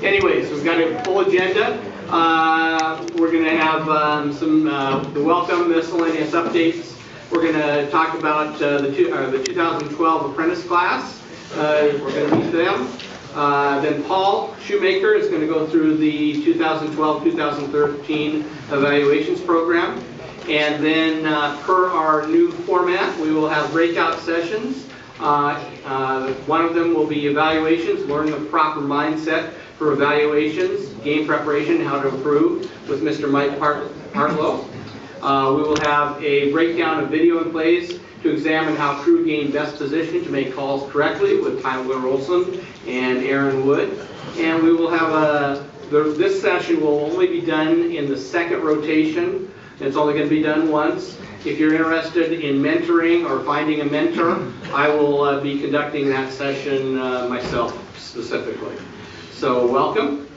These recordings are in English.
Anyways, we've got a full agenda. We're going to have the welcome miscellaneous updates. We're going to talk about the 2012 apprentice class. We're going to meet them. Then Paul Shoemaker is going to go through the 2012-2013 evaluations program. And then per our new format, we will have breakout sessions. One of them will be evaluations, learning the proper mindset for evaluations, game preparation, how to improve with Mr. Mike Partlow. We will have a breakdown of video and plays to examine how crew gain best position to make calls correctly with Tyler Olson and Aaron Wood. And we will have this session will only be done in the second rotation. It's only going to be done once. If you're interested in mentoring or finding a mentor, I will be conducting that session myself specifically. So welcome.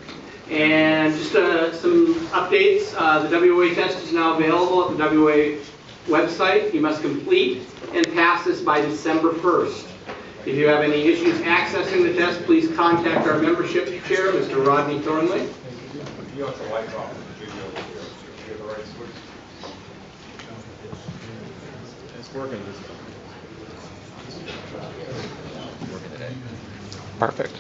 And just some updates. The WOA test is now available at the WOA website. You must complete and pass this by December 1st. If you have any issues accessing the test, please contact our membership chair, Mr. Rodney Thornley. Working today. Perfect.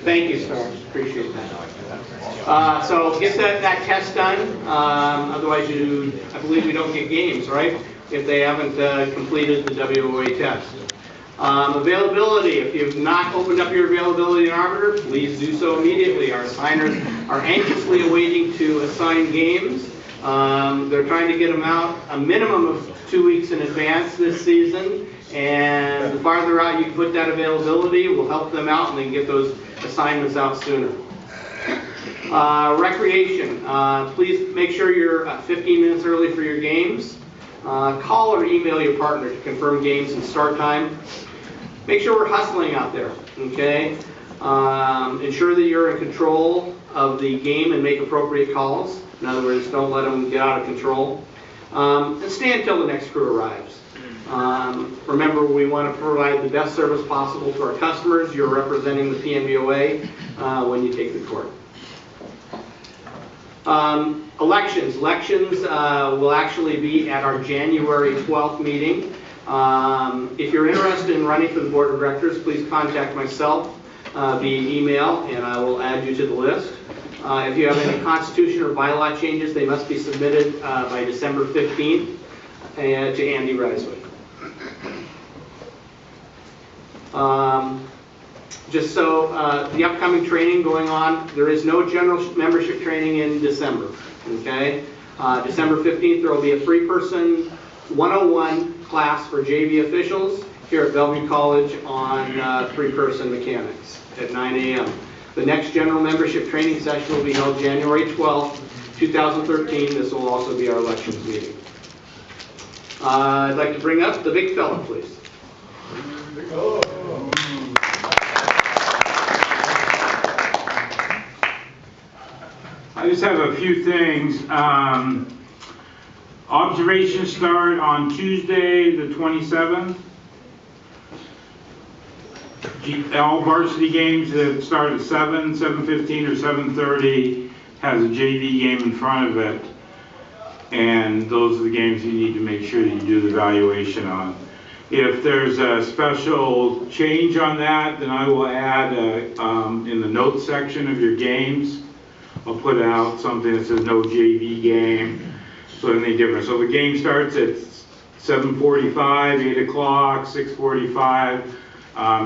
Thank you, sir. Appreciate that. So get that test done. Otherwise, I believe we don't get games, right? If they haven't completed the WOA test. Availability. If you've not opened up your availability in Arbiter, please do so immediately. Our assigners are anxiously awaiting to assign games. They're trying to get them out a minimum of 2 weeks in advance this season. And the farther out you can put that availability will help them out and they can get those assignments out sooner. Recreation. Please make sure you're 15 minutes early for your games. Call or email your partner to confirm games and start time. Make sure we're hustling out there, okay? Ensure that you're in control of the game and make appropriate calls. In other words, don't let them get out of control. And stay until the next crew arrives. Remember, we want to provide the best service possible to our customers. You're representing the PMBOA when you take the court. Elections. Elections will actually be at our January 12th meeting. If you're interested in running for the board of directors, please contact myself via email and I will add you to the list. If you have any constitution or bylaw changes, they must be submitted by December 15th to Andy Reiswick. Just so the upcoming training going on, there is no general membership training in December. Okay, December 15th there will be a three-person 101 class for JV officials here at Bellevue College on three-person mechanics at 9 a.m. The next general membership training session will be held January 12th, 2013. This will also be our elections meeting. I'd like to bring up the big fella, please. I just have a few things. Observations start on Tuesday the 27th. All varsity games that start at 7, 7:15 or 7:30 has a JV game in front of it. And those are the games you need to make sure that you do the evaluation on. If there's a special change on that, then I will add in the notes section of your games, I'll put out something that says no JV game, so anything different. So the game starts at 7:45, 8 o'clock, 6:45.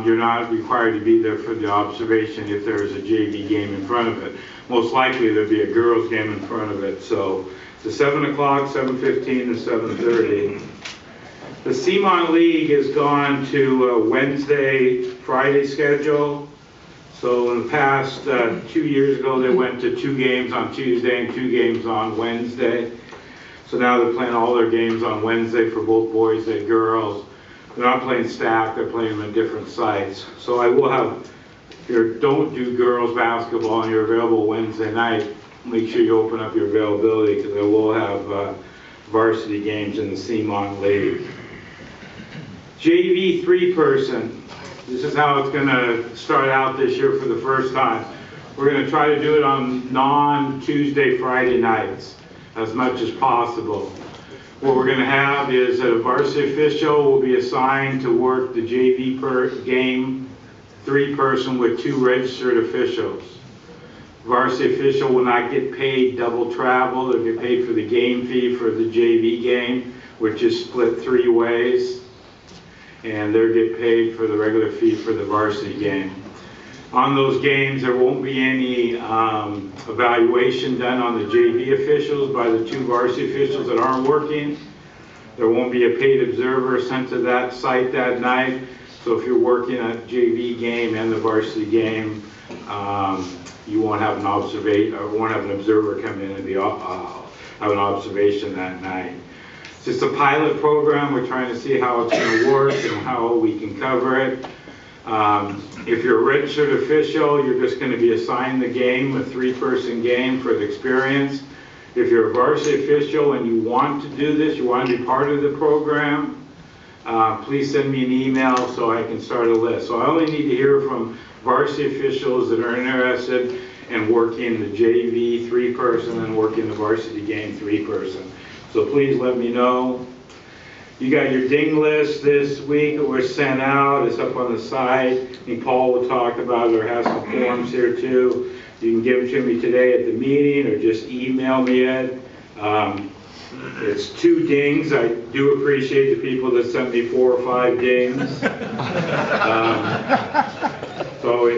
You're not required to be there for the observation if there's a JV game in front of it. Most likely there'll be a girls game in front of it. So it's 7 o'clock, 7:15 to 7:30. The CMON League has gone to a Wednesday, Friday schedule. So in the past 2 years ago, they went to 2 games on Tuesday and 2 games on Wednesday. So now they're playing all their games on Wednesday for both boys and girls. They're not playing stacked, they're playing them in different sites. So I will have, if you don't do girls basketball and you're available Wednesday night, make sure you open up your availability because I will have varsity games in the CMON League. JV 3-person. This is how it's going to start out this year for the first time. We're going to try to do it on non-Tuesday, Friday nights as much as possible. What we're going to have is a varsity official will be assigned to work the JV game 3-person with 2 registered officials. Varsity official will not get paid double travel. They'll get paid for the game fee for the JV game, which is split 3 ways. And they'll get paid for the regular fee for the varsity game. On those games, there won't be any evaluation done on the JV officials by the 2 varsity officials that aren't working. There won't be a paid observer sent to that site that night. So if you're working at JV game and the varsity game, you won't have an observer come in and have an observation that night. It's just a pilot program. We're trying to see how it's going to work and how we can cover it. If you're a registered official, you're just going to be assigned the game, a 3-person game for the experience. If you're a varsity official and you want to do this, you want to be part of the program, please send me an email so I can start a list. So I only need to hear from varsity officials that are interested in working the JV 3-person and working the varsity game 3-person. So please let me know. You got your ding list this week that was sent out. It's up on the site. I think Paul will talk about it or have some forms here too. You can give it to me today at the meeting or just email me it. It's 2 dings. I do appreciate the people that sent me 4 or 5 dings. So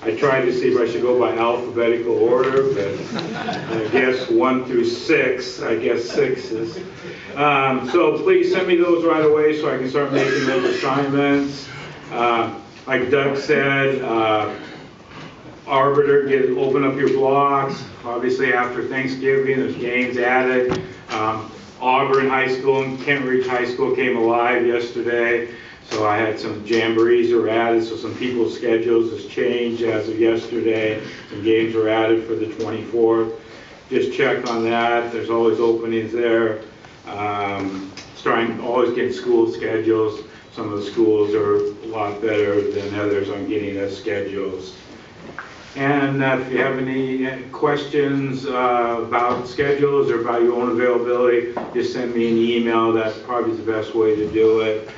I tried to see if I should go by alphabetical order, but I guess 1 through 6, I guess 6 is. So please send me those right away so I can start making those assignments. Like Doug said, Arbiter, open up your blocks. Obviously after Thanksgiving, there's games added. Auburn High School and Kent Ridge High School came alive yesterday. So I had some jamborees were added, so some people's schedules has changed as of yesterday. Some games were added for the 24th. Just check on that. There's always openings there. Always get school schedules. Some of the schools are a lot better than others on getting us schedules. And if you have any questions about schedules or about your own availability, just send me an email. That's probably the best way to do it.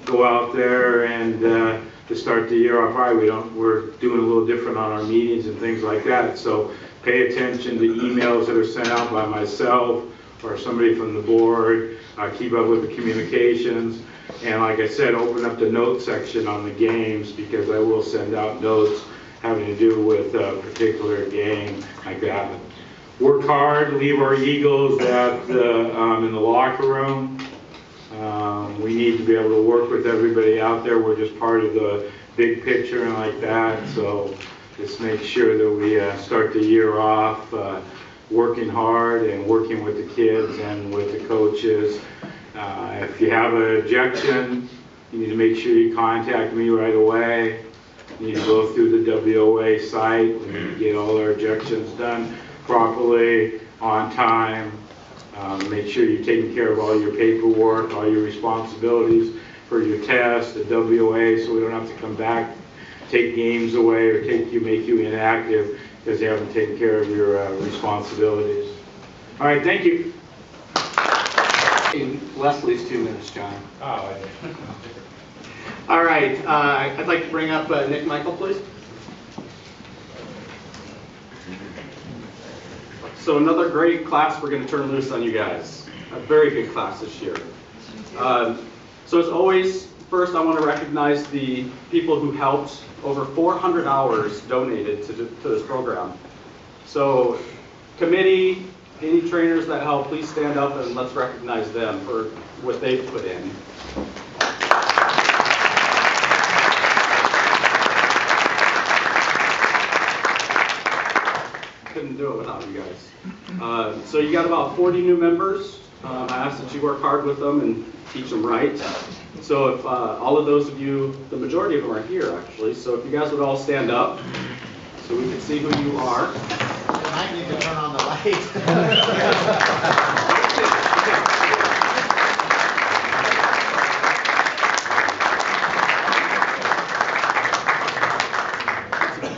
Go out there and to start the year off right, we're doing a little different on our meetings and things like that. So pay attention to emails that are sent out by myself or somebody from the board. Keep up with the communications. And like I said, open up the notes section on the games because I will send out notes having to do with a particular game like that. Work hard, leave our Eagles in the locker room. We need to be able to work with everybody out there. We're just part of the big picture and like that. So just make sure that we start the year off working hard and working with the kids and with the coaches. If you have an objection, you need to make sure you contact me right away. You need to go through the WOA site. We need to get all our objections done properly, on time. Make sure you're taking care of all your paperwork, all your responsibilities for your test, the WOA, so we don't have to come back, take games away, or make you inactive because you haven't taken care of your responsibilities. All right, thank you. Leslie's 2 minutes, John. Oh, All right, I'd like to bring up Nick Michael, please. So another great class we're going to turn loose on you guys. A very good class this year. So as always, first I want to recognize the people who helped. Over 400 hours donated to this program. So committee, any trainers that help, please stand up and let's recognize them for what they've put in. Couldn't do it without you guys. So you got about 40 new members. I ask that you work hard with them and teach them right. So if all of those of you, the majority of them are here actually, so if you guys would all stand up so we can see who you are. might need to turn on the light.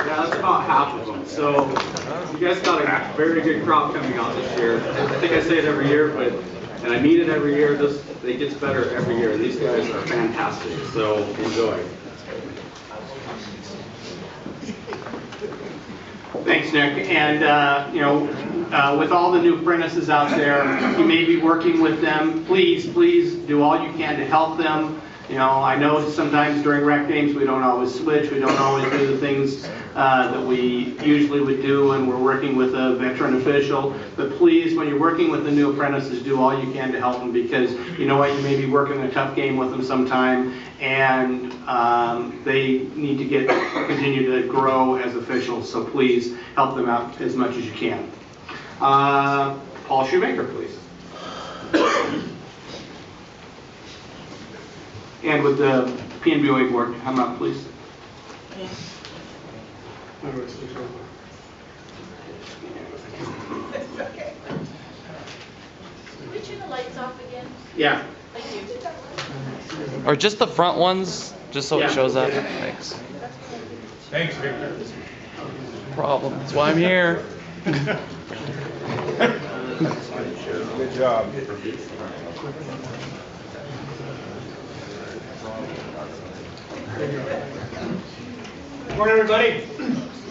Yeah, that's about half of them. So you guys got a very good crop coming out this year. I think I say it every year, and I mean it every year. It gets better every year. These guys are fantastic. So enjoy. Thanks, Nick. And with all the new apprentices out there, you may be working with them. Please do all you can to help them. I know sometimes during rec games we don't always switch, we don't always do the things that we usually would do when we're working with a veteran official. But please, when you're working with the new apprentices, do all you can to help them, because you know what, you may be working a tough game with them sometime, and they need to continue to grow as officials. So please help them out as much as you can. Paul Shoemaker, please. And with the PNBOA board, come up, please. Okay. Could we turn the lights off again? Yeah. Thank you. Or just the front ones, just so Yeah. it shows up. Thanks. Thanks, Victor. No problem. That's why I'm here. Good job. Morning, everybody.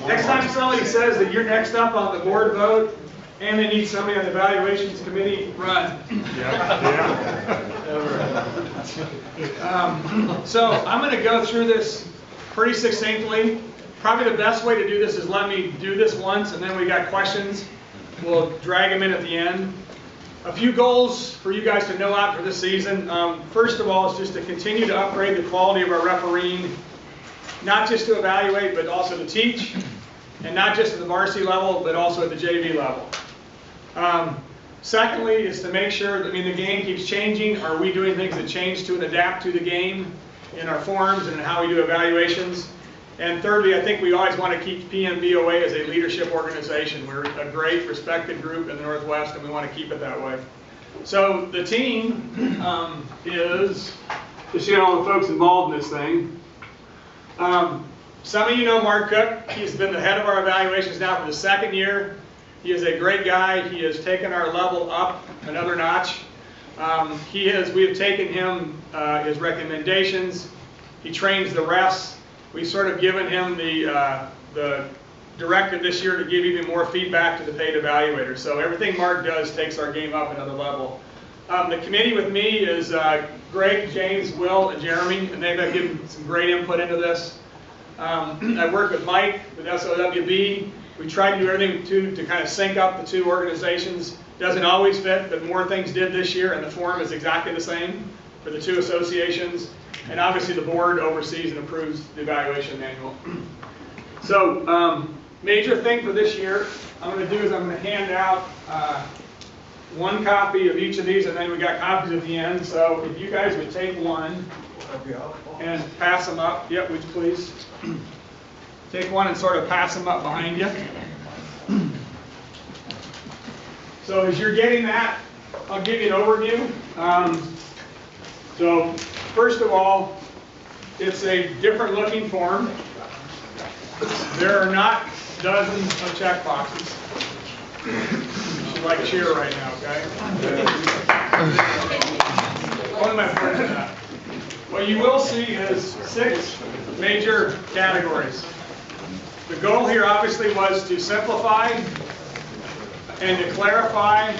Next time somebody says that you're next up on the board vote and they need somebody on the evaluations committee, run. So I'm going to go through this pretty succinctly. Probably the best way to do this is let me do this once, and then we got questions. We'll drag them in at the end. A few goals for you guys to know out for this season. First of all, is just to continue to upgrade the quality of our refereeing, not just to evaluate, but also to teach, and not just at the varsity level, but also at the JV level. Secondly, is to make sure, the game keeps changing. Are we doing things that change to and adapt to the game in our forms and in how we do evaluations? And thirdly, I think we always want to keep PNBOA as a leadership organization. We're a great, respected group in the Northwest, and we want to keep it that way. So the team is, just to get all the folks involved in this thing. Some of you know Mark Cook. He's been the head of our evaluations now for the second year. He is a great guy. He has taken our level up another notch. We have taken him, his recommendations. He trains the refs. We've sort of given him the directive this year to give even more feedback to the paid evaluators. So everything Mark does takes our game up another level. The committee with me is Greg, James, Will, and Jeremy, and they've given some great input into this. I work with Mike with SOWB. We try to do everything to kind of sync up the two organizations. Doesn't always fit, but more things did this year, and the form is exactly the same for the two associations. And obviously the board oversees and approves the evaluation manual. So major thing for this year, I'm going to do is I'm going to hand out one copy of each of these, and then we got copies at the end. So if you guys would take one and pass them up. Yep, would you please? Take one and sort of pass them up behind you. So as you're getting that, I'll give you an overview. So first of all, it's a different looking form. There are not dozens of check boxes. You should like cheer right now, okay? Only my friends do that. What you will see is 6 major categories. The goal here obviously was to simplify and to clarify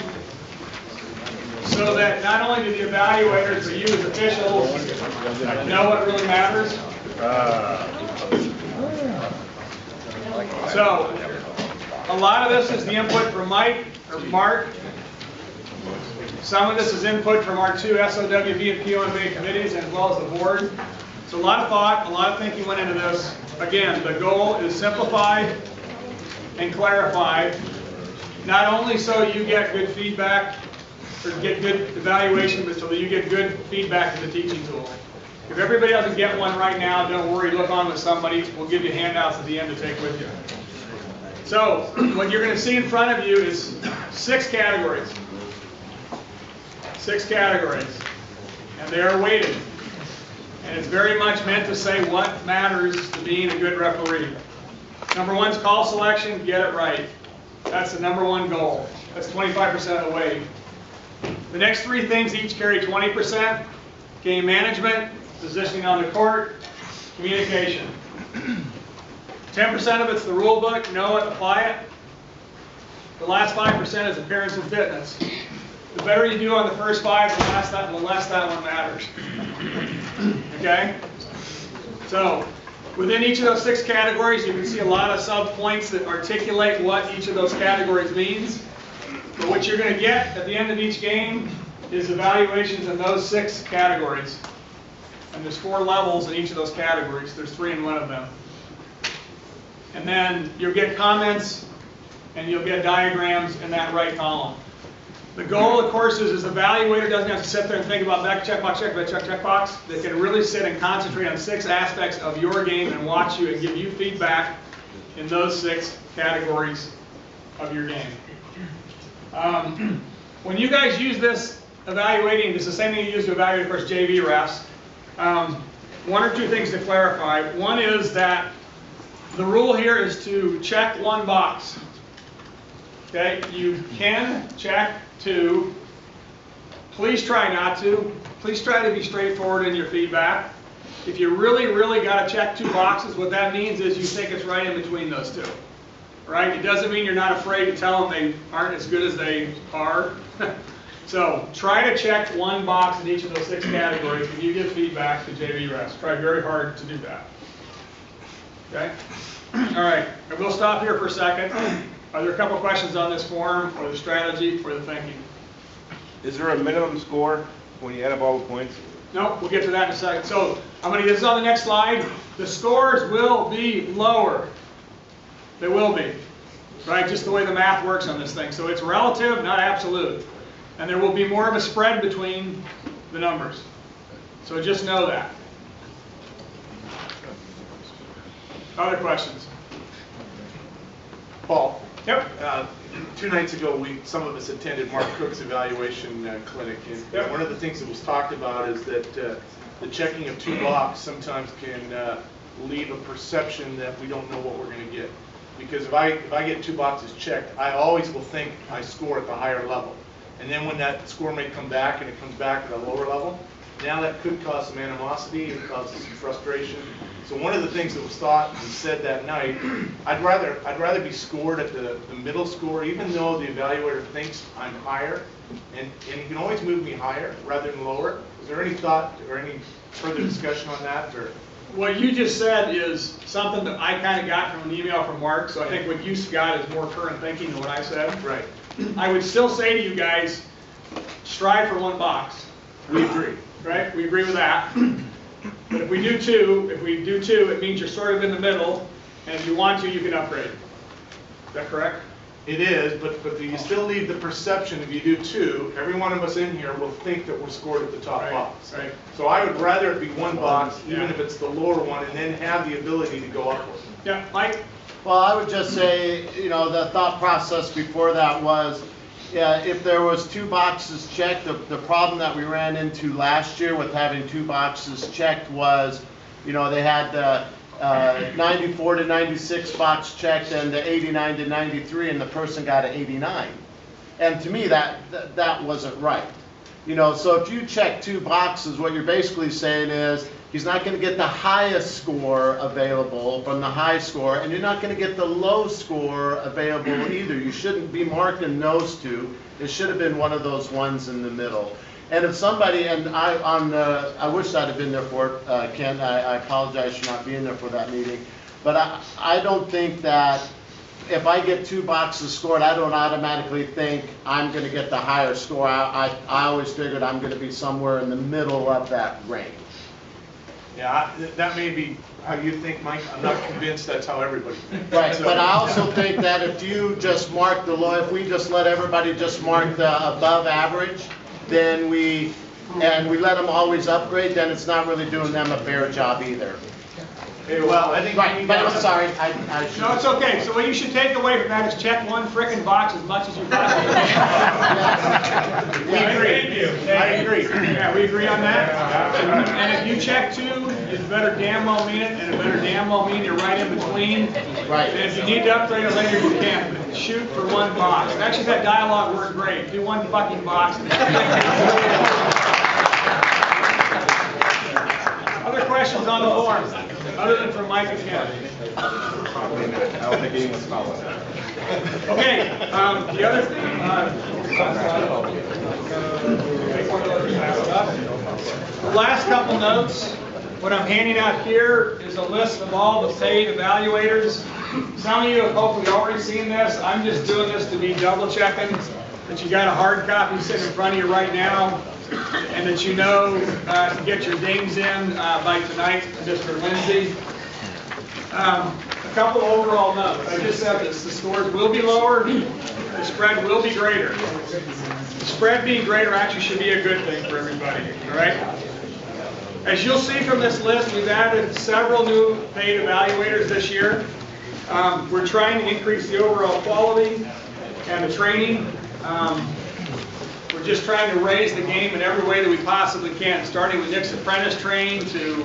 so that not only do the evaluators but you as officials know what really matters. So a lot of this is the input from Mike or Mark. Some of this is input from our 2 SOWB and POMA committees as well as the board. So a lot of thought, a lot of thinking went into this. Again, the goal is simplify and clarify, not only so you get good feedback or get good evaluation, but so that you get good feedback in the teaching tool. If everybody doesn't get one right now, don't worry, look on with somebody. We'll give you handouts at the end to take with you. So what you're going to see in front of you is 6 categories. 6 categories. And they are weighted. And it's very much meant to say what matters to being a good referee. Number 1 is call selection, get it right. That's the number 1 goal. That's 25% of the weight. The next 3 things each carry 20%. Game management, positioning on the court, communication. 10% of it's the rule book, know it, apply it. The last 5% is appearance and fitness. The better you do on the first 5, the less that one matters. Okay? So, within each of those 6 categories, you can see a lot of sub-points that articulate what each of those categories means. But what you're going to get at the end of each game is evaluations in those 6 categories. And there's 4 levels in each of those categories. There's 3 in one of them. And then you'll get comments and you'll get diagrams in that right column. The goal of the course is the evaluator doesn't have to sit there and think about that checkbox, checkbox. They can really sit and concentrate on 6 aspects of your game and watch you and give you feedback in those 6 categories of your game. When you guys use this evaluating, it's the same thing you use to evaluate, of course, JV refs. 1 or 2 things to clarify. One is that the rule here is to check 1 box. Okay, you can check 2. Please try not to. Please try to be straightforward in your feedback. If you really got to check 2 boxes, what that means is you think it's right in between those 2. Right? It doesn't mean you're not afraid to tell them they aren't as good as they are. So try to check 1 box in each of those 6 categories when you give feedback to JV refs. Try very hard to do that. Okay? All right. I will stop here for a second. Are there a couple questions on this form, or the strategy, or the thinking? Is there a minimum score when you add up all the points? No, we'll get to that in a second. So this is on the next slide. The scores will be lower. They will be. Right? Just the way the math works on this thing. So it's relative, not absolute. And there will be more of a spread between the numbers. So just know that. Other questions? Paul. Yep. 2 nights ago, some of us attended Mark Cook's evaluation clinic, and Yep. one of the things that was talked about is that the checking of 2 blocks sometimes can leave a perception that we don't know what we're going to get. Because if I get 2 boxes checked, I always will think I score at the higher level. And then when that score may come back and it comes back at a lower level, now that could cause some animosity, it causes some frustration. So one of the things that was thought and said that night, I'd rather be scored at the middle score, even though the evaluator thinks I'm higher, and he can always move me higher rather than lower. Is there any thought or any further discussion on that? Or? What you just said is something that I kind of got from an email from Mark, so I think what you got is more current thinking than what I said. Right. I would still say to you guys, strive for 1 box. We agree. Right? We agree with that. But if we do 2, it means you're sort of in the middle, and if you want to, you can upgrade. Is that correct? It is, but you still leave the perception if you do 2, every one of us in here will think that we're scored at the top box. Right. So I would rather it be 1 box, even Yeah. if it's the lower one, and then have the ability to go upward. Yeah, Mike? Well, I would just say, the thought process before that was, if there was 2 boxes checked, the problem that we ran into last year with having 2 boxes checked was, they had the 94 to 96 box checked and the 89 to 93, and the person got an 89. And to me, that wasn't right. So if you check 2 boxes, what you're basically saying is, he's not going to get the highest score available from the high score, and you're not going to get the low score available either. You shouldn't be marking those 2. It should have been one of those ones in the middle. And if somebody, and I wish I'd have been there for it, Ken, I apologize for not being there for that meeting, but I don't think that if I get 2 boxes scored, I don't automatically think I'm going to get the higher score. I always figured I'm going to be somewhere in the middle of that range. Yeah, that may be how you think, Mike. I'm not convinced that's how everybody thinks. Right, So- but I also think that if you just mark the low, if we just let everybody just mark the above average, then we let them always upgrade, then it's not really doing them a fair job either. Well, I think. Right, but I'm sorry, I should. No, it's okay. So what you should take away from that is check one frickin' box as much as you possibly can. We agree. I agree. Yeah, we agree on that. And if you check two, you better damn well mean it, and it better damn well mean you're right in between. Right. And if you need to upgrade it later, you can. But shoot for one box. Actually, that dialogue worked great. Do one fucking box. Other questions on the form, other than from Mike and Ken? I don't think anyone's following that. Okay, the other thing, the last couple notes, what I'm handing out here is a list of all the paid evaluators. Some of you have hopefully already seen this. I'm just doing this to be double checking that you got a hard copy sitting in front of you right now, and that you know to get your dings in by tonight, Mr. Lindsay. A couple overall notes. I just said this, the scores will be lower, the spread will be greater. The spread being greater actually should be a good thing for everybody, all right? As you'll see from this list, we've added several new paid evaluators this year. We're trying to increase the overall quality and the training. We're just trying to raise the game in every way that we possibly can, starting with Nick's apprentice training to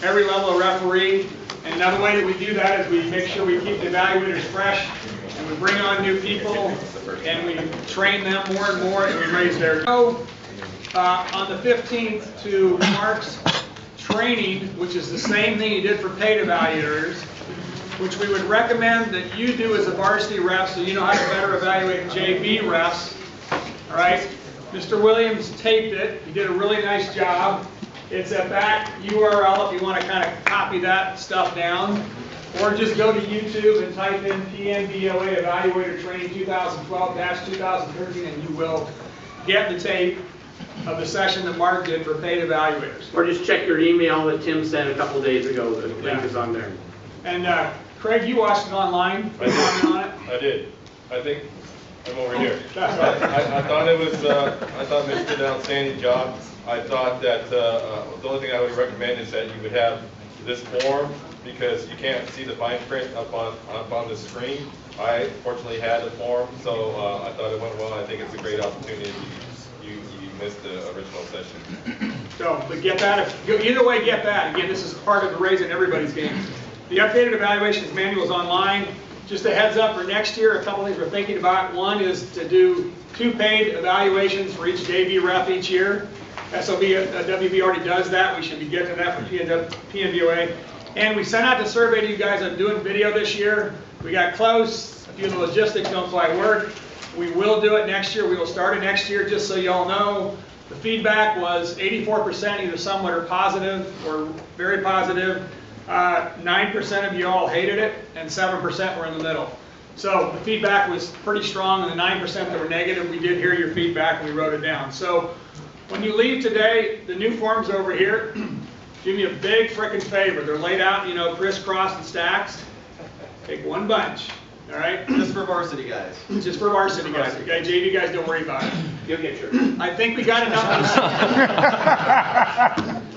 every level of referee. And another way that we do that is we make sure we keep the evaluators fresh, and we bring on new people, and we train them more and more, and we raise their. So, on the 15th to Mark's training, which is the same thing you did for paid evaluators, which we would recommend that you do as a varsity ref, so you know how to better evaluate JV refs. All right, Mr. Williams taped it. He did a really nice job. It's at that URL if you want to kind of copy that stuff down, or just go to YouTube and type in PNBOA Evaluator Training 2012-2013, and you will get the tape of the session that Mark did for paid evaluators. Or just check your email that Tim sent a couple days ago. The link is on there. And Craig, you watched it online. I did. Comment on it? I did. I think I'm over here. That's right. I thought it was. I thought Mitch did an outstanding job. I thought that the only thing I would recommend is that you would have this form, because you can't see the fine print up on the screen. I fortunately had the form, so I thought it went well. I think it's a great opportunity. You missed the original session. So, but get that. Either way, get that. Again, this is part of raising everybody's game. The updated evaluations manual is online. Just a heads up for next year, a couple things we're thinking about. One is to do 2 paid evaluations for each JV ref each year. WB already does that. We should be getting to that for PNBOA. And we sent out the survey to you guys on doing video this year. We got close. A few of the logistics don't quite work. We will do it next year. We will start it next year, just so you all know. The feedback was 84% either somewhat or positive or very positive. 9% of you all hated it, and 7% were in the middle. So the feedback was pretty strong, and the 9% that were negative, we did hear your feedback and we wrote it down. So when you leave today, the new forms over here, do me a big frickin' favor. They're laid out, you know, crisscrossed and stacked. Take one bunch, all right? Just for varsity guys. Just for varsity guys, okay? JV guys, don't worry about it. You'll get yours. I think we got enough.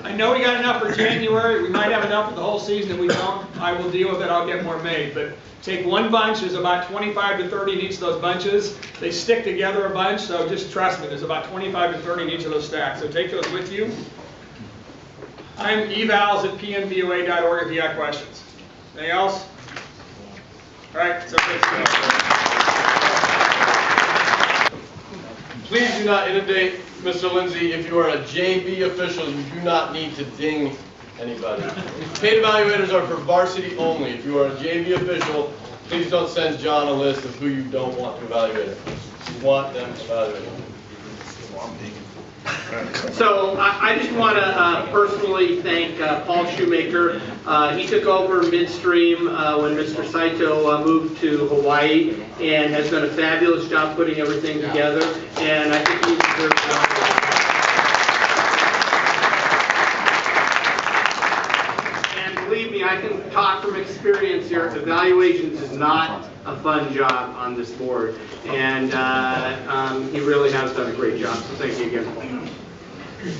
I know we got enough for January. We might have enough for the whole season. If we don't, I will deal with it. I'll get more made. But take one bunch. There's about 25 to 30 in each of those bunches. They stick together a bunch, so just trust me. There's about 25 to 30 in each of those stacks. So take those with you. I'm evals@pnboa.org if you got questions. Anything else? All right. So let's go. Please do not inundate Mr. Lindsay. If you are a JV official, you do not need to ding anybody. Paid evaluators are for varsity only. If you are a JV official, please don't send John a list of who you don't want to evaluate it. You want them evaluated. So I just want to personally thank Paul Shoemaker. He took over midstream when Mr. Saito moved to Hawaii, and has done a fabulous job putting everything together. And I think he deserves it. And believe me, I can talk from experience here. Evaluations is not a fun job on this board, and he really has done a great job. So thank you again, Paul.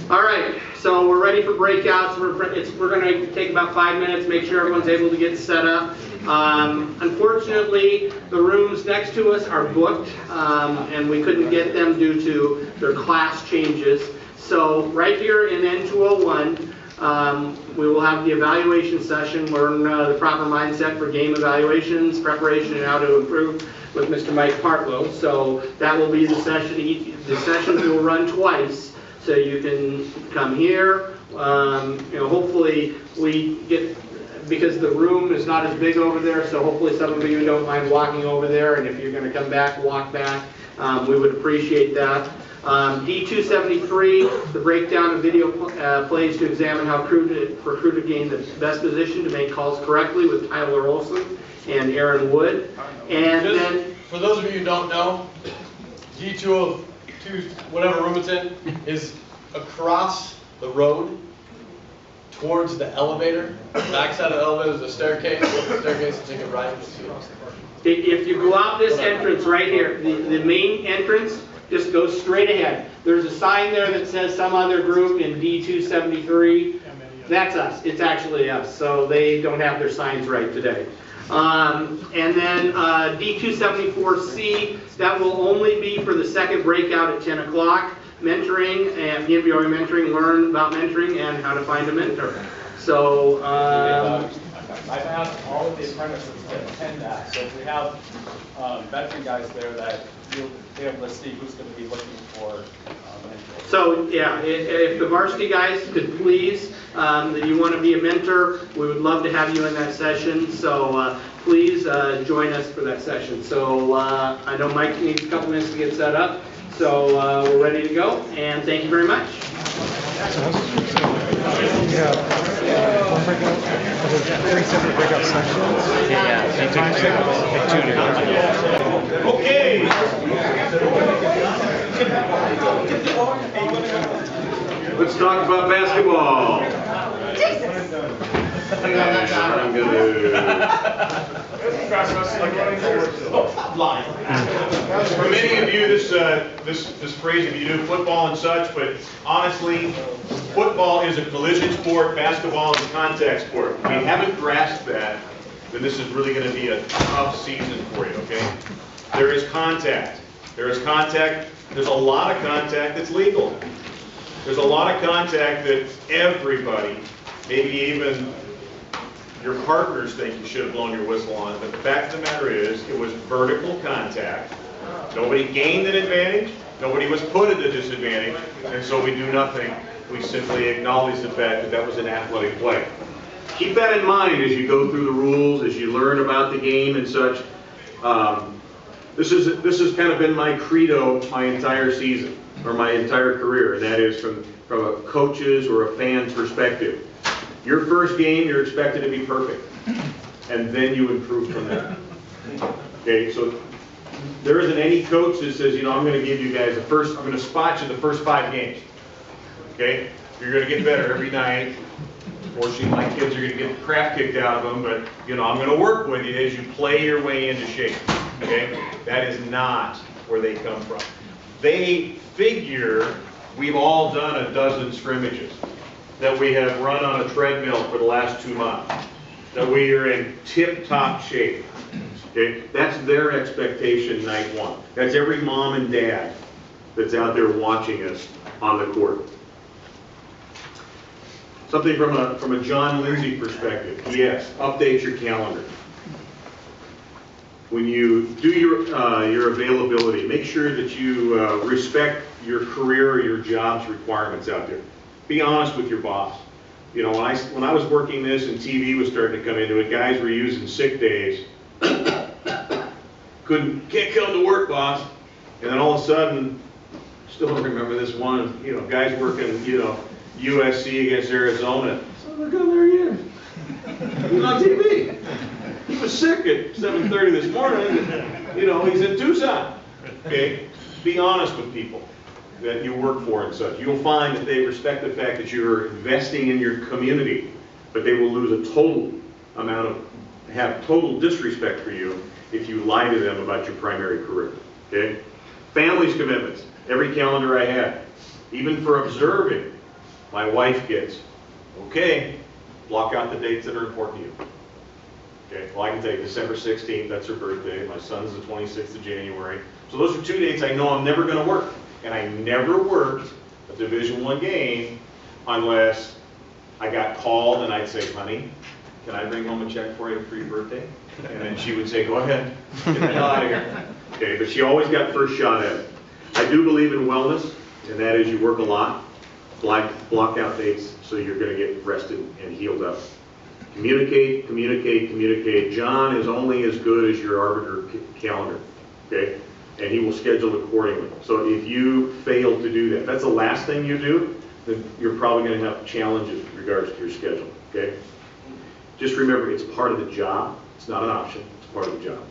All right, so we're ready for breakouts. We're going to take about 5 minutes, make sure everyone's able to get set up. Unfortunately, the rooms next to us are booked, and we couldn't get them due to their class changes. So right here in N201, we will have the evaluation session, learn the proper mindset for game evaluations, preparation, and how to improve with Mr. Mike Partlow. So that will be the session. The sessions will run twice, so you can come here. Hopefully we get, because the room is not as big over there, so hopefully some of you don't mind walking over there, and if you're going to come back, walk back. We would appreciate that. D273, the breakdown of video plays to examine how crew to gain the best position to make calls correctly with Tyler Olson and Aaron Wood. And then, for those of you who don't know, D202, whatever room it's in, is across the road towards the elevator. Backside of the elevator is a staircase. The staircase is taking right. if you go out this entrance right here, the main entrance, just go straight ahead. There's a sign there that says some other group in D273. That's us. It's actually us. So they don't have their signs right today. And then D274C, that will only be for the second breakout at 10 o'clock. Mentoring and PNBR mentoring, learn about mentoring and how to find a mentor. So I've asked all of the apprentices to attend that. So if we have veteran guys there, that you'll be able to see who's going to be looking for mentors. So yeah, if the varsity guys could please, that you want to be a mentor, we would love to have you in that session. So please join us for that session. So I know Mike needs a couple minutes to get set up. So we're ready to go, and thank you very much. Three separate breakout sessions. Okay. Let's talk about basketball. I'm For many of you, this phrase, if you do football and such, but honestly, football is a collision sport, basketball is a contact sport. If you haven't grasped that, then this is really going to be a tough season for you, okay? There is contact. There is contact. There's a lot of contact that's legal. There's a lot of contact that everybody, maybe even your partners, think you should have blown your whistle on. But the fact of the matter is, it was vertical contact. Nobody gained an advantage. Nobody was put at a disadvantage. And so we do nothing. We simply acknowledge the fact that that was an athletic play. Keep that in mind as you go through the rules, as you learn about the game and such. This has kind of been my credo my entire season, or my entire career, and that is from a coach's or a fan's perspective. Your first game, you're expected to be perfect, and then you improve from there. Okay, so there isn't any coach that says, I'm going to give you guys I'm going to spot you the first 5 games. Okay, you're going to get better every night. Unfortunately, my kids are going to get the crap kicked out of them, but I'm going to work with you as you play your way into shape. Okay, that is not where they come from. They figure we've all done a dozen scrimmages, that we have run on a treadmill for the last 2 months, that we are in tip-top shape. Okay? That's their expectation night one. That's every mom and dad that's out there watching us on the court. Something from a John Lindsay perspective. Yes, update your calendar. When you do your availability, make sure that you respect your career or your job's requirements out there. Be honest with your boss. When I was working this and TV was starting to come into it, guys were using sick days. Can't come to work, boss. And then all of a sudden, still remember this one, guys working, USC against Arizona. So they're going there again. He was on TV. He was sick at 7:30 this morning. He's in Tucson. Okay? Be honest with people that you work for and such. You'll find that they respect the fact that you're investing in your community, but they will lose have total disrespect for you if you lie to them about your primary career. Okay? Family's commitments. Every calendar I had, even for observing, my wife gets, okay, block out the dates that are important to you. Okay, well, I can tell you, December 16th, that's her birthday. My son's the 26th of January. So those are 2 dates I know I'm never going to work. And I never worked a Division I game unless I got called and I'd say, honey, can I bring home a check for you for your birthday? And then she would say, go ahead, get the hell out of here. Okay, but she always got first shot at it. I do believe in wellness, and that is you work a lot, block out dates so you're going to get rested and healed up. Communicate, communicate, communicate. John is only as good as your arbiter calendar, okay? And he will schedule accordingly. So if you fail to do that, that's the last thing you do, then you're probably going to have challenges with regards to your schedule, okay? Just remember, it's part of the job. It's not an option. It's part of the job.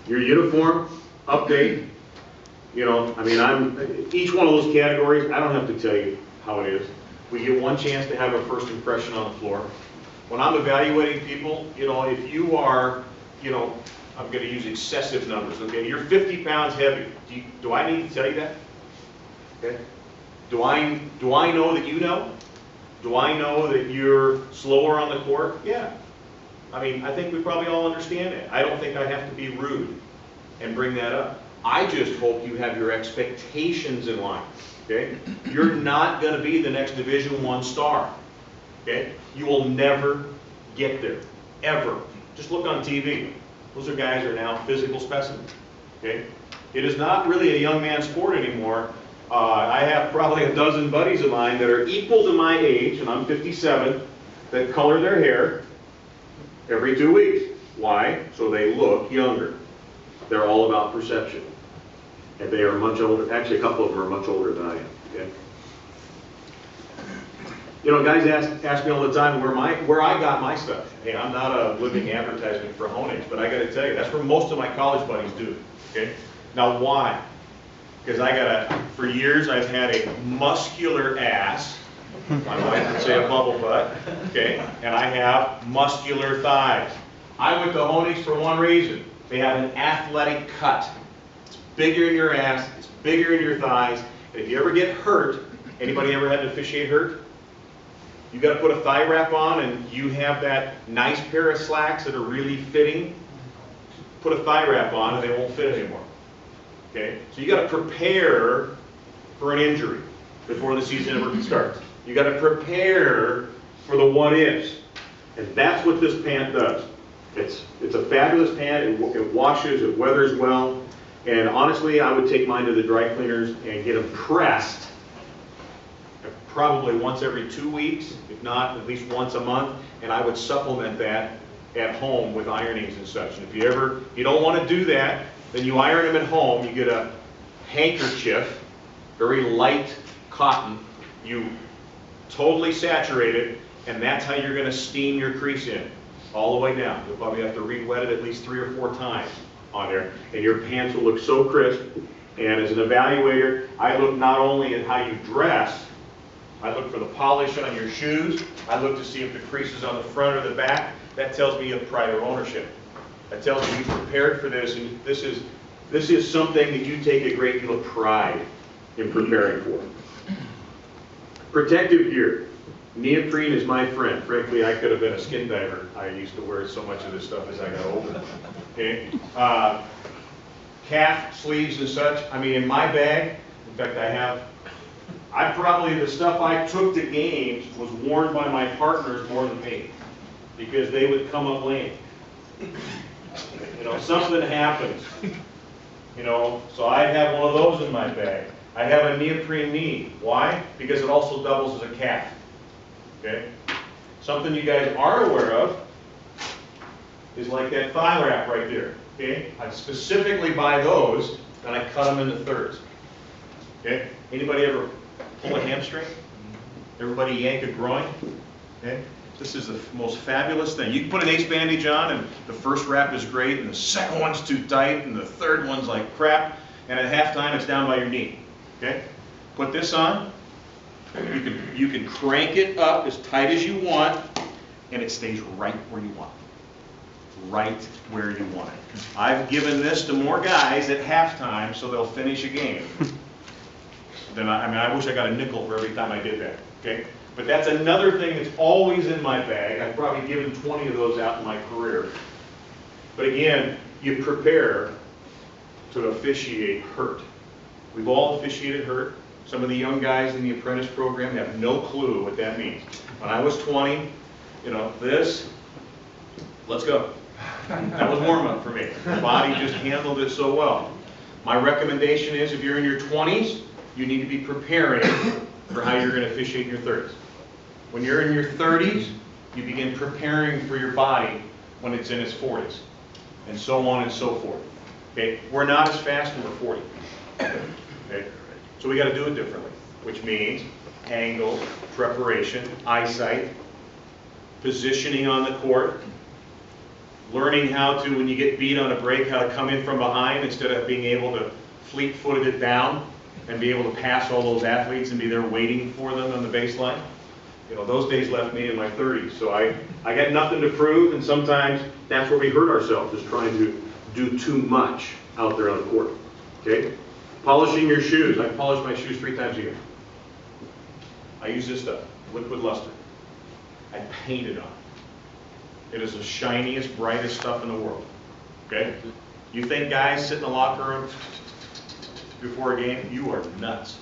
Your uniform, update, you know, I mean, each one of those categories, I don't have to tell you how it is. We get one chance to have a first impression on the floor. When I'm evaluating people, you know, if you are, you know, I'm going to use excessive numbers, okay? You're 50 pounds heavy. Do I need to tell you that? Okay. Do I know that you know? Do I know that you're slower on the court? Yeah. I mean, I think we probably all understand it. I don't think I have to be rude and bring that up. I just hope you have your expectations in line, okay? You're not going to be the next Division I star, okay? You will never get there, ever. Just look on TV. Those are guys who are now physical specimens, okay? It is not really a young man's sport anymore. I have probably a dozen buddies of mine that are equal to my age, and I'm 57, that color their hair every 2 weeks. Why? So they look younger. They're all about perception. And they are much older. Actually, a couple of them are much older than I am. Okay? You know, guys ask me all the time where I got my stuff. Hey, I'm not a living advertisement for Honix, but I got to tell you, that's where most of my college buddies do. Okay? Now, why? Because for years I've had a muscular ass. My wife would say a bubble butt. Okay? And I have muscular thighs. I went to Honix for one reason. They have an athletic cut. It's bigger in your ass, it's bigger in your thighs, and if you ever get hurt, anybody ever had an officiate hurt? You got to put a thigh wrap on and you have that nice pair of slacks that are really fitting, put a thigh wrap on and they won't fit anymore. Okay? So you got to prepare for an injury before the season ever starts. You got to prepare for the what ifs. And that's what this pant does. It's a fabulous pant, it washes, it weathers well, and honestly I would take mine to the dry cleaners and get them pressed probably once every 2 weeks, if not at least once a month, and I would supplement that at home with ironings and such. And if you don't want to do that, then you iron them at home. You get a handkerchief, very light cotton, you totally saturate it, and that's how you're going to steam your crease in. All the way down. You'll probably have to re-wet it at least 3 or 4 times on there. And your pants will look so crisp. And as an evaluator, I look not only at how you dress, I look for the polish on your shoes. I look to see if the crease is on the front or the back. That tells me you have pride of ownership. That tells me you prepared for this, and this is something that you take a great deal of pride in preparing for. Protective gear. Neoprene is my friend. Frankly, I could have been a skin diver. I used to wear so much of this stuff as I got older. Okay? Calf sleeves and such. I mean, in my bag, in fact, the stuff I took to games was worn by my partners more than me, because they would come up lame. You know, something happens. You know, so I'd have one of those in my bag. I have a neoprene knee. Why? Because it also doubles as a calf. Okay? Something you guys aren't aware of is like that thigh wrap right there. Okay? I specifically buy those and I cut them into thirds. Okay? Anybody ever pull a hamstring? Everybody yank a groin? Okay? This is the most fabulous thing. You can put an ace bandage on and the first wrap is great and the second one's too tight and the third one's like crap, and at halftime it's down by your knee. Okay? Put this on. You can crank it up as tight as you want, and it stays right where you want it. Right where you want it. I've given this to more guys at halftime so they'll finish a game. then I wish I got a nickel for every time I did that, okay? But that's another thing that's always in my bag. I've probably given 20 of those out in my career. But again, you prepare to officiate hurt. We've all officiated hurt. Some of the young guys in the apprentice program have no clue what that means. When I was 20, you know, this, let's go. That was warm up for me. The body just handled it so well. My recommendation is if you're in your 20s, you need to be preparing for how you're going to officiate in your 30s. When you're in your 30s, you begin preparing for your body when it's in its 40s, and so on and so forth. Okay? We're not as fast when we're 40. Okay? So we got to do it differently, which means angles, preparation, eyesight, positioning on the court, learning how to, when you get beat on a break, how to come in from behind instead of being able to fleet-footed it down and be able to pass all those athletes and be there waiting for them on the baseline. You know, those days left me in my 30s, so I got nothing to prove, and sometimes that's where we hurt ourselves, is trying to do too much out there on the court. Okay? Polishing your shoes. I polish my shoes 3 times a year. I use this stuff, liquid luster. I paint it on. It is the shiniest, brightest stuff in the world. Okay? You think guys sit in the locker room before a game? You are nuts.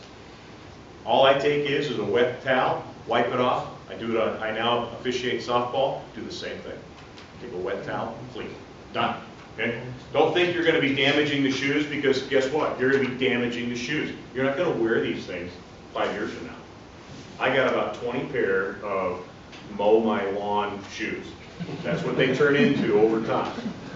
All I take is a wet towel, wipe it off. I do it on, I now officiate softball, do the same thing. Take a wet towel, clean. Done. Okay? Don't think you're going to be damaging the shoes, because guess what? You're going to be damaging the shoes. You're not going to wear these things 5 years from now. I got about 20 pair of mow my lawn shoes. That's what they turn into over time.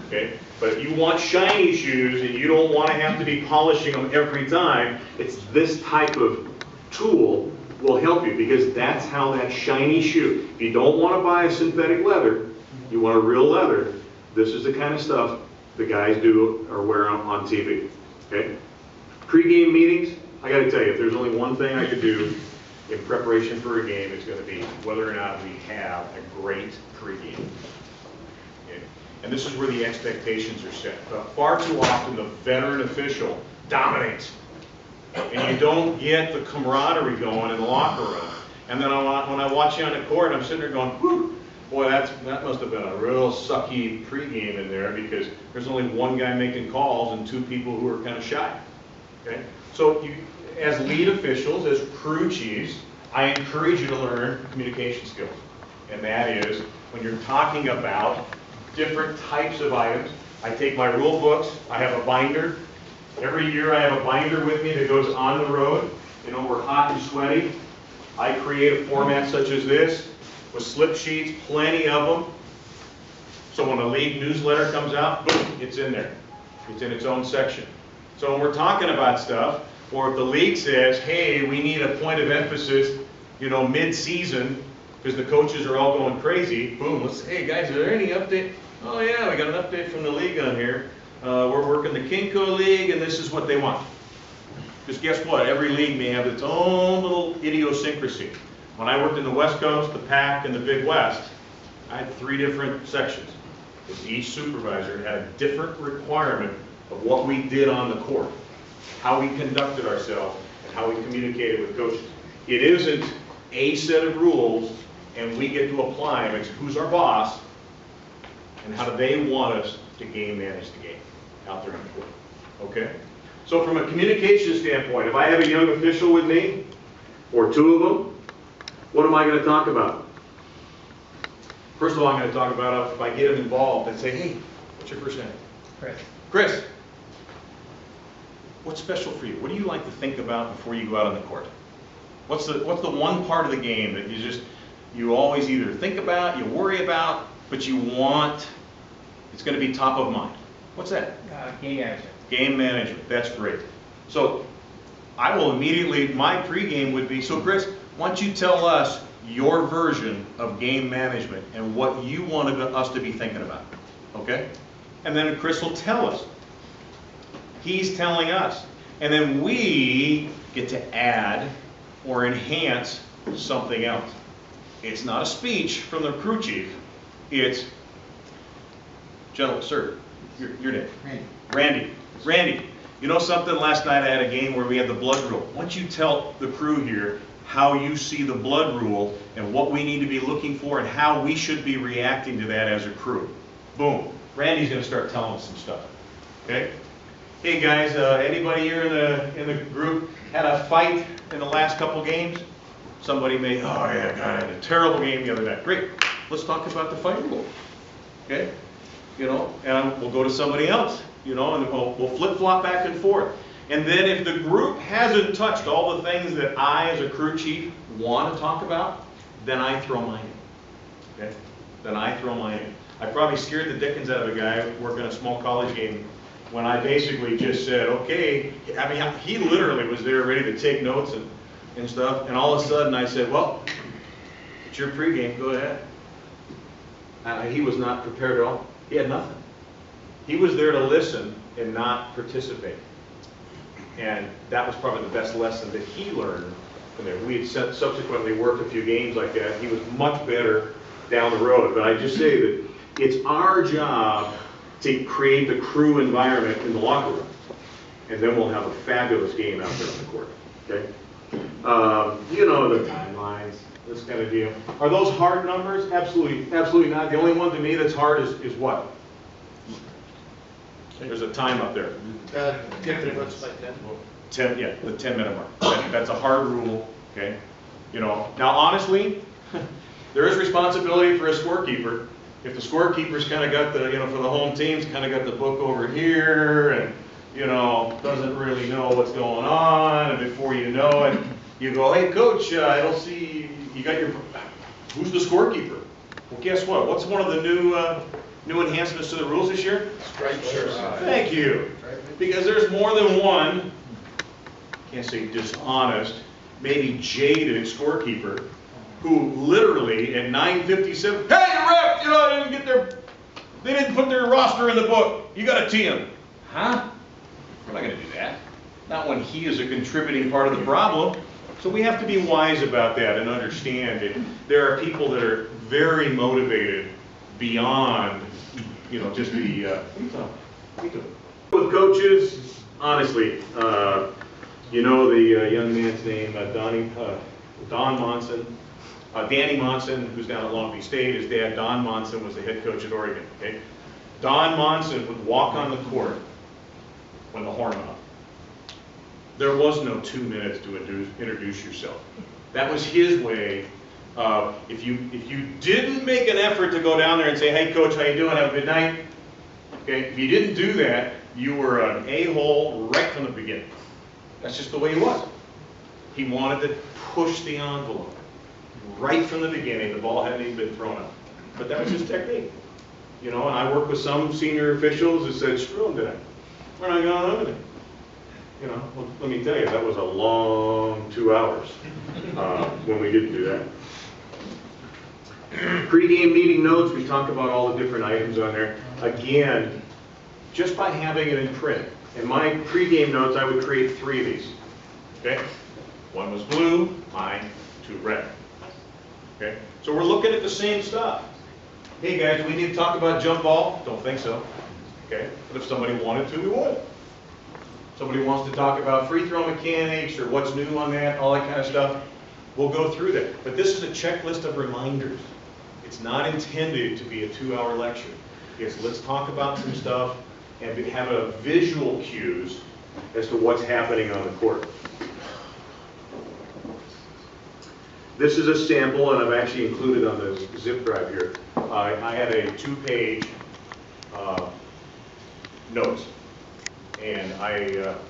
Okay? But if you want shiny shoes and you don't want to have to be polishing them every time, it's this type of tool will help you, because that's how that shiny shoe. If you don't want to buy a synthetic leather, you want a real leather, this is the kind of stuff the guys do or wear on TV. Okay? Pre-game meetings, I got to tell you, if there's only one thing I could do in preparation for a game, it's going to be whether or not we have a great pregame. Okay? And this is where the expectations are set. But far too often, the veteran official dominates. And you don't get the camaraderie going in the locker room. And then when I watch you on the court, I'm sitting there going, whew, boy, that must have been a real sucky pregame in there, because there's only one guy making calls and 2 people who are kind of shy. Okay? So you, as lead officials, as crew chiefs, I encourage you to learn communication skills. And that is, when you're talking about different types of items, I take my rule books, I have a binder. Every year I have a binder with me that goes on the road. You know, we're hot and sweaty. I create a format such as this, with slip sheets, plenty of them. So when a league newsletter comes out, boom, it's in there. It's in its own section. So when we're talking about stuff, or if the league says, hey, we need a point of emphasis, you know, mid-season, because the coaches are all going crazy, boom, let's say, hey guys, are there any update? Oh yeah, we got an update from the league on here. We're working the Kinko League, and this is what they want. Because guess what? Every league may have its own little idiosyncrasy. When I worked in the West Coast, the PAC, and the Big West, I had 3 different sections. Because each supervisor had a different requirement of what we did on the court, how we conducted ourselves, and how we communicated with coaches. It isn't a set of rules, and we get to apply them. It's who's our boss, and how do they want us to game manage the game out there on the court. Okay? So from a communication standpoint, if I have a young official with me, or 2 of them, what am I going to talk about? First of all, I'm going to talk about, if I get them involved, and say, hey, what's your first name? Chris. Chris, what's special for you? What do you like to think about before you go out on the court? What's the one part of the game that you always either think about, you worry about, but you want, it's going to be top of mind? What's that? Game management. Game management, that's great. So I will immediately, my pregame would be, so Chris, why don't you tell us your version of game management and what you wanted us to be thinking about, okay? And then Chris will tell us. He's telling us. And then we get to add or enhance something else. It's not a speech from the crew chief. It's, gentlemen, sir, your name. Randy. Randy, You know something, last night I had a game where we had the blood rule. Why don't you tell the crew here how you see the blood rule and what we need to be looking for and how we should be reacting to that as a crew. Boom. Randy's gonna start telling us some stuff, okay? Hey guys, anybody here in the group had a fight in the last couple games? Somebody may, oh yeah, God, I had a terrible game the other night. Great, let's talk about the fight rule, okay? You know, and we'll go to somebody else, you know, and we'll flip-flop back and forth. And then if the group hasn't touched all the things that I, as a crew chief, want to talk about, then I throw mine in, okay? Then I throw mine in. I probably scared the dickens out of a guy working a small college game when I basically just said, okay, I mean, he literally was there ready to take notes and stuff, and all of a sudden I said, well, it's your pregame, go ahead. He was not prepared at all. He had nothing. He was there to listen and not participate. And that was probably the best lesson that he learned from there. We had subsequently worked a few games like that. He was much better down the road. But I just say that it's our job to create the crew environment in the locker room. And then we'll have a fabulous game out there on the court. Okay? You know the timelines, this kind of deal. Are those hard numbers? Absolutely, absolutely not. The only one to me that's hard is what? There's a time up there. Get the books by 10. 10, yeah, the 10-minute mark. That's a hard rule, okay? You know, now honestly, there is responsibility for a scorekeeper. If the scorekeeper's kind of got the, you know, for the home teams, kind of got the book over here and, you know, doesn't really know what's going on, and before you know it, you go, hey coach, I don't see, you got your, who's the scorekeeper? Well, guess what? What's one of the new enhancements to the rules this year? Striped shirt. Thank you. Because there's more than one, can't say dishonest, maybe jaded scorekeeper who literally at 9:57, hey ref, you know, they didn't put their roster in the book. You got to tee them. Huh? We're not going to do that. Not when he is a contributing part of the problem. So we have to be wise about that and understand it. There are people that are very motivated beyond, you know, just the, with coaches, honestly, you know the young man's name, Danny Monson, who's down at Long Beach State. His dad, Don Monson, was the head coach at Oregon, okay? Don Monson would walk on the court when the horn went up. There was no 2 minutes to introduce yourself. That was his way. If you didn't make an effort to go down there and say, hey coach, how you doing, have a good night? Okay, if you didn't do that, you were an a-hole right from the beginning. That's just the way he was. He wanted to push the envelope. Right from the beginning, the ball hadn't even been thrown up. But that was his technique. You know, and I worked with some senior officials that said, screw him today. We're not going over there. You know, well, let me tell you, that was a long 2 hours when we didn't do that. Pre-game meeting notes, we talked about all the different items on there. Again, just by having it in print. In my pre-game notes, I would create 3 of these. Okay? One was blue, mine, 2 red. Okay? So we're looking at the same stuff. Hey guys, we need to talk about jump ball? Don't think so. Okay? But if somebody wanted to, we would. Somebody wants to talk about free throw mechanics or what's new on that, all that kind of stuff, we'll go through that. But this is a checklist of reminders. It's not intended to be a 2-hour lecture. It's let's talk about some stuff and have a visual cues as to what's happening on the court. This is a sample, and I've actually included on the zip drive here. I had a 2-page notes, and I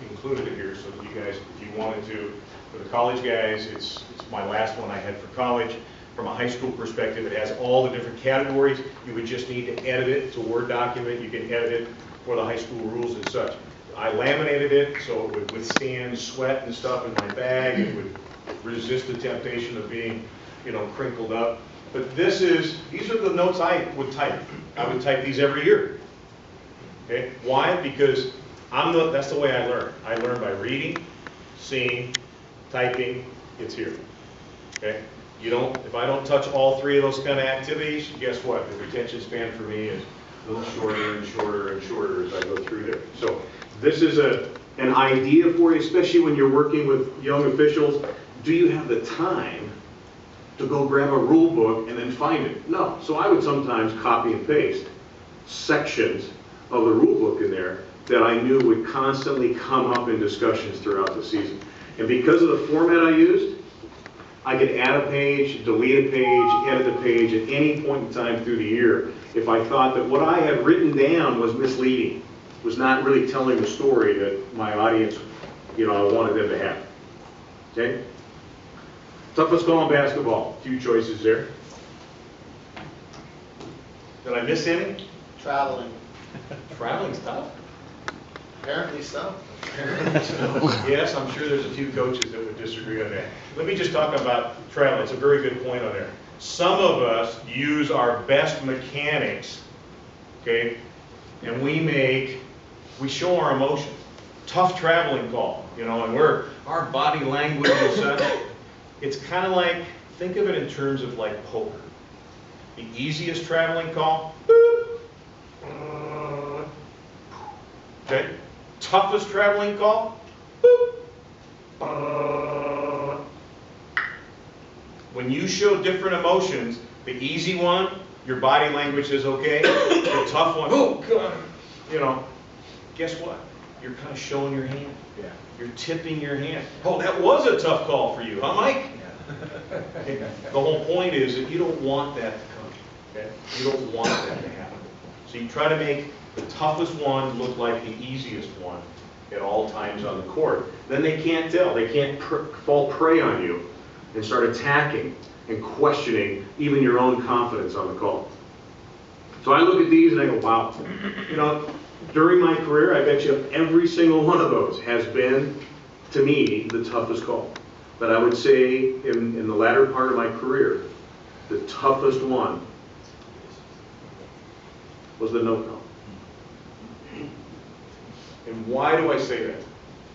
included it here so that you guys, if you wanted to, for the college guys, it's my last one I had for college. From a high school perspective, it has all the different categories. You would just need to edit it. It's a Word document. You can edit it for the high school rules and such. I laminated it so it would withstand sweat and stuff in my bag. It would resist the temptation of being, you know, crinkled up. But these are the notes I would type. I would type these every year. Okay? Why? Because that's the way I learn. I learn by reading, seeing, typing. It's here. Okay? If I don't touch all 3 of those kind of activities, guess what? The retention span for me is a little shorter and shorter and shorter as I go through there. So this is a an idea for you, especially when you're working with young officials. Do you have the time to go grab a rule book and then find it? No. So I would sometimes copy and paste sections of the rule book in there that I knew would constantly come up in discussions throughout the season. And because of the format I used, I could add a page, delete a page, edit a page at any point in time through the year if I thought that what I had written down was misleading, was not really telling the story that my audience, I wanted them to have. Okay? Toughest call in basketball. A few choices there. Did I miss any? Traveling. Traveling's tough. Apparently so. Yes, I'm sure there's a few coaches that would disagree on that. Let me just talk about traveling. It's a very good point on there. Some of us use our best mechanics, okay, and we show our emotions. Tough traveling call, and our body language and such. It's kind of like, think of it in terms of like poker. The easiest traveling call, okay? Toughest traveling call, when you show different emotions, the easy one, your body language is okay. The tough one, oh God, guess what? You're kind of showing your hand. Yeah. You're tipping your hand. Oh, that was a tough call for you, huh, Mike? Yeah. Okay. The whole point is that you don't want that to come. Okay? You don't want that to happen. So you try to make the toughest one look like the easiest one at all times on the court. Then they can't tell. They can't fall prey on you and start attacking and questioning even your own confidence on the call. So I look at these and I go, wow. During my career, I bet you every single one of those has been, to me, the toughest call. But I would say in the latter part of my career, the toughest one was the no call. And why do I say that?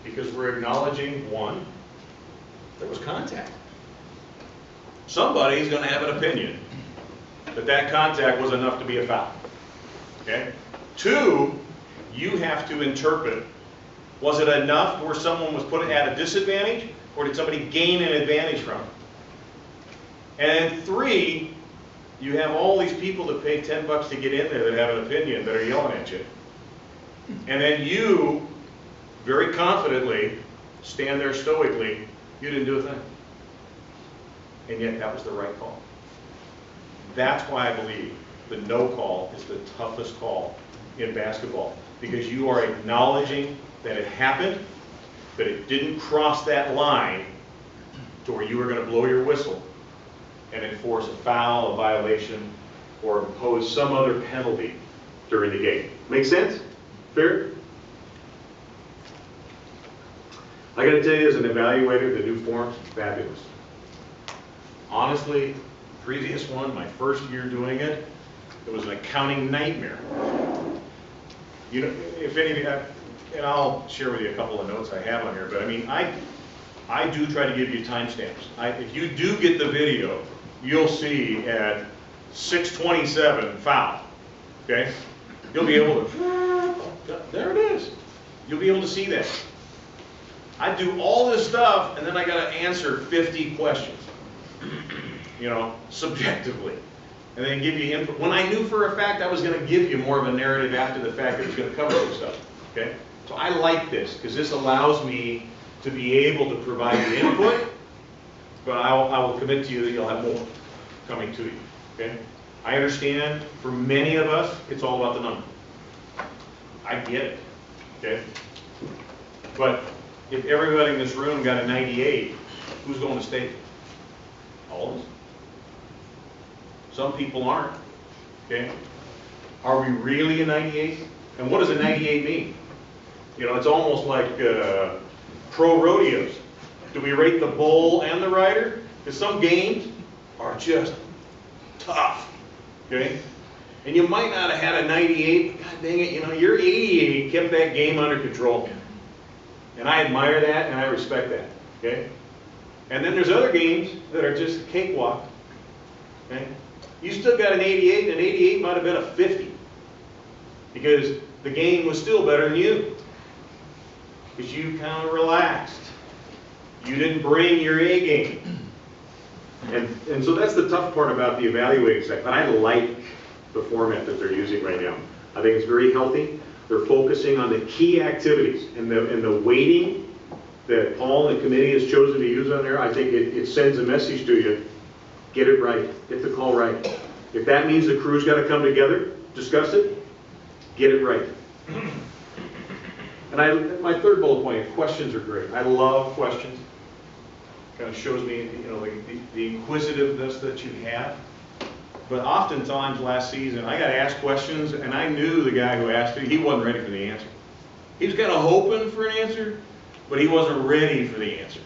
Because we're acknowledging, one, there was contact. Somebody's going to have an opinion that that contact was enough to be a foul. Okay? Two, you have to interpret, was it enough where someone was put at a disadvantage, or did somebody gain an advantage from it? And three, you have all these people that pay $10 to get in there that have an opinion that are yelling at you. And then you, very confidently, stand there stoically, you didn't do a thing. And yet that was the right call. That's why I believe the no call is the toughest call in basketball, because you are acknowledging that it happened, but it didn't cross that line to where you were going to blow your whistle and enforce a foul, a violation, or impose some other penalty during the game. Make sense? Fair? I got to tell you, as an evaluator, the new form's fabulous. Honestly, previous one, my first year doing it, it was an accounting nightmare. If any of you have, and I'll share with you a couple of notes I have on here, but I mean, I do try to give you timestamps. If you do get the video, you'll see at 6:27 foul, okay? You'll be able to, there it is. You'll be able to see that. I do all this stuff, and then I got to answer 50 questions, subjectively. And then give you input. When I knew for a fact I was going to give you more of a narrative after the fact that was going to cover some stuff, okay? So I like this, because this allows me to be able to provide the input, but I will commit to you that you'll have more coming to you, okay? I understand for many of us, it's all about the number. I get it, okay? But if everybody in this room got a 98, who's going to state? All of us. Some people aren't, okay? Are we really a 98? And what does a 98 mean? It's almost like pro rodeos. Do we rate the bull and the rider? Because some games are just tough, okay? And you might not have had a 98, but god dang it, your 88 kept that game under control. And I admire that and I respect that, okay? And then there's other games that are just a cakewalk, okay? You still got an 88, and an 88 might have been a 50, because the game was still better than you. because you kind of relaxed. You didn't bring your A game. And so that's the tough part about the evaluating segment. I like the format that they're using right now. I think it's very healthy. They're focusing on the key activities, and the weighting that Paul and the committee has chosen to use on there, I think it sends a message to you. Get it right. Get the call right. If that means the crew's got to come together, discuss it, get it right. And my third bullet point, questions are great. I love questions. Kind of shows me, the inquisitiveness that you have. But oftentimes last season, I got asked questions, and I knew the guy who asked it, he wasn't ready for the answer. He was kind of hoping for an answer, but he wasn't ready for the answer.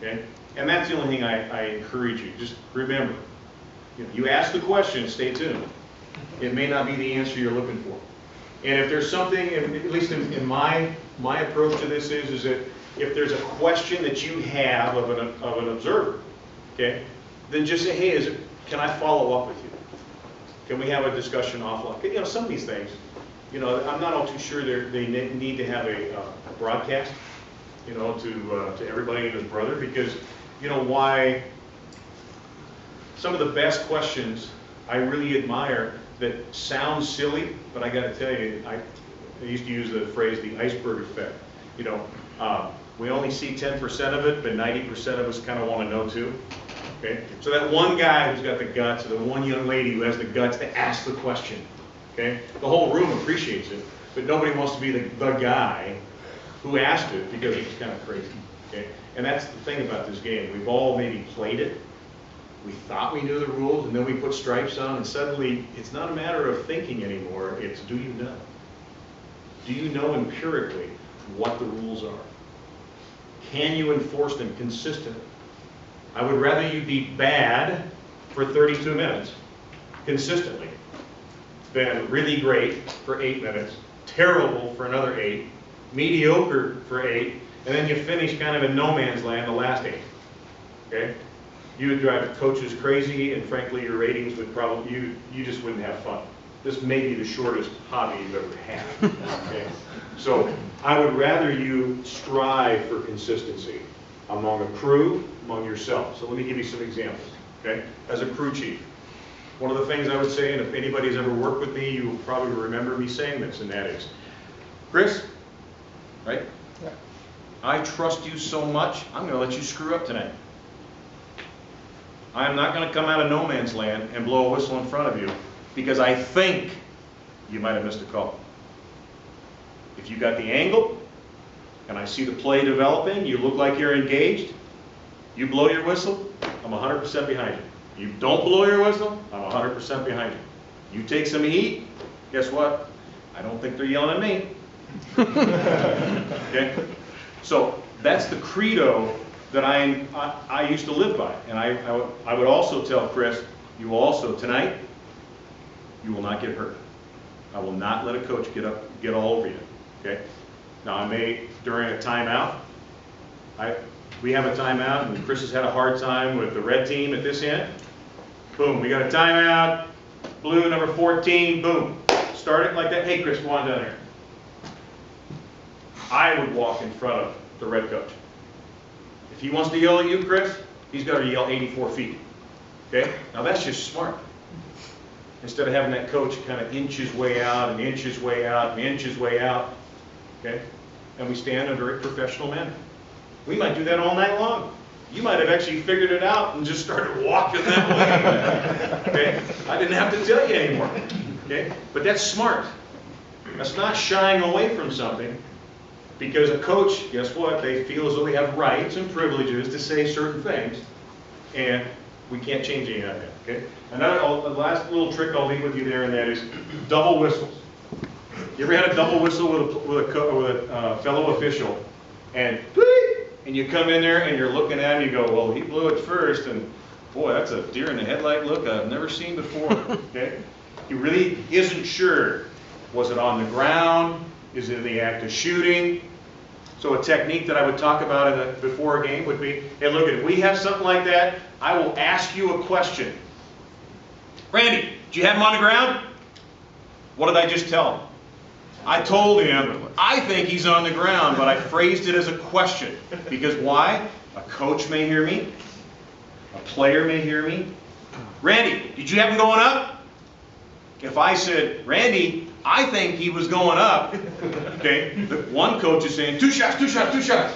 Okay? And that's the only thing I encourage you. Just remember, you ask the question, stay tuned. It may not be the answer you're looking for. And if there's something, at least in my approach to this is that if there's a question that you have of an observer, okay, then just say, hey, can I follow up with you? Can we have a discussion offline? Some of these things, I'm not all too sure they need to have a broadcast, to everybody and his brother, because why some of the best questions I really admire that sound silly, but I got to tell you, I used to use the phrase the iceberg effect. We only see 10% of it, but 90% of us kind of want to know too. Okay? So that one guy who's got the guts, or the one young lady who has the guts to ask the question, okay? The whole room appreciates it, but nobody wants to be the guy who asked it because it was kind of crazy. Okay? And that's the thing about this game. We've all maybe played it. We thought we knew the rules, and then we put stripes on, and suddenly it's not a matter of thinking anymore. It's, do you know? Do you know empirically what the rules are? Can you enforce them consistently? I would rather you be bad for 32 minutes consistently than really great for 8 minutes, terrible for another 8, mediocre for 8, and then you finish kind of in no man's land the last 8. Okay? You would drive the coaches crazy, and frankly, your ratings would probably, you just wouldn't have fun. This may be the shortest hobby you've ever had. Okay? So I would rather you strive for consistency among a crew, among yourself. So let me give you some examples. Okay? As a crew chief, one of the things I would say, and if anybody's ever worked with me, you will probably remember me saying this, and that is, Chris, right? Yeah. I trust you so much, I'm going to let you screw up tonight. I'm not going to come out of no man's land and blow a whistle in front of you because I think you might have missed a call. If you got the angle and I see the play developing, you look like you're engaged, you blow your whistle, I'm 100% behind you. You don't blow your whistle, I'm 100% behind you. You take some heat, guess what? I don't think they're yelling at me. Okay? So that's the credo that I used to live by. And I would also tell Chris, you will also, tonight, you will not get hurt. I will not let a coach get all over you. Okay? Now I may, during a timeout, we have a timeout, and Chris has had a hard time with the red team at this end. Boom, we got a timeout, blue number 14, boom. Start it like that. Hey Chris, go on down there. I would walk in front of the red coach. If he wants to yell at you, Chris, he's got to yell 84 feet. Okay? Now that's just smart. Instead of having that coach kind of inch his way out and inch his way out and inch his way out. Okay? And we stand under a professional manner. We might do that all night long. You might have actually figured it out and just started walking that way. Okay? I didn't have to tell you anymore. Okay? But that's smart. That's not shying away from something. Because a coach, guess what? They feel as though they have rights and privileges to say certain things, and we can't change any of that. Okay? Another, the last little trick I'll leave with you there, and that is double whistles. You ever had a double whistle with a fellow official, and you come in there and you're looking at him, you go, well, he blew it first, and boy, that's a deer in the headlight look I've never seen before. Okay? He really isn't sure. Was it on the ground? Is it in the act of shooting? So a technique that I would talk about before a game would be, hey, look, if we have something like that, I will ask you a question. Randy, did you have him on the ground? What did I just tell him? I told him, I think he's on the ground, but I phrased it as a question. Because why? A coach may hear me. A player may hear me. Randy, did you have him going up? If I said, Randy, I think he was going up, okay, the one coach is saying, 2 shots, 2 shots, 2 shots.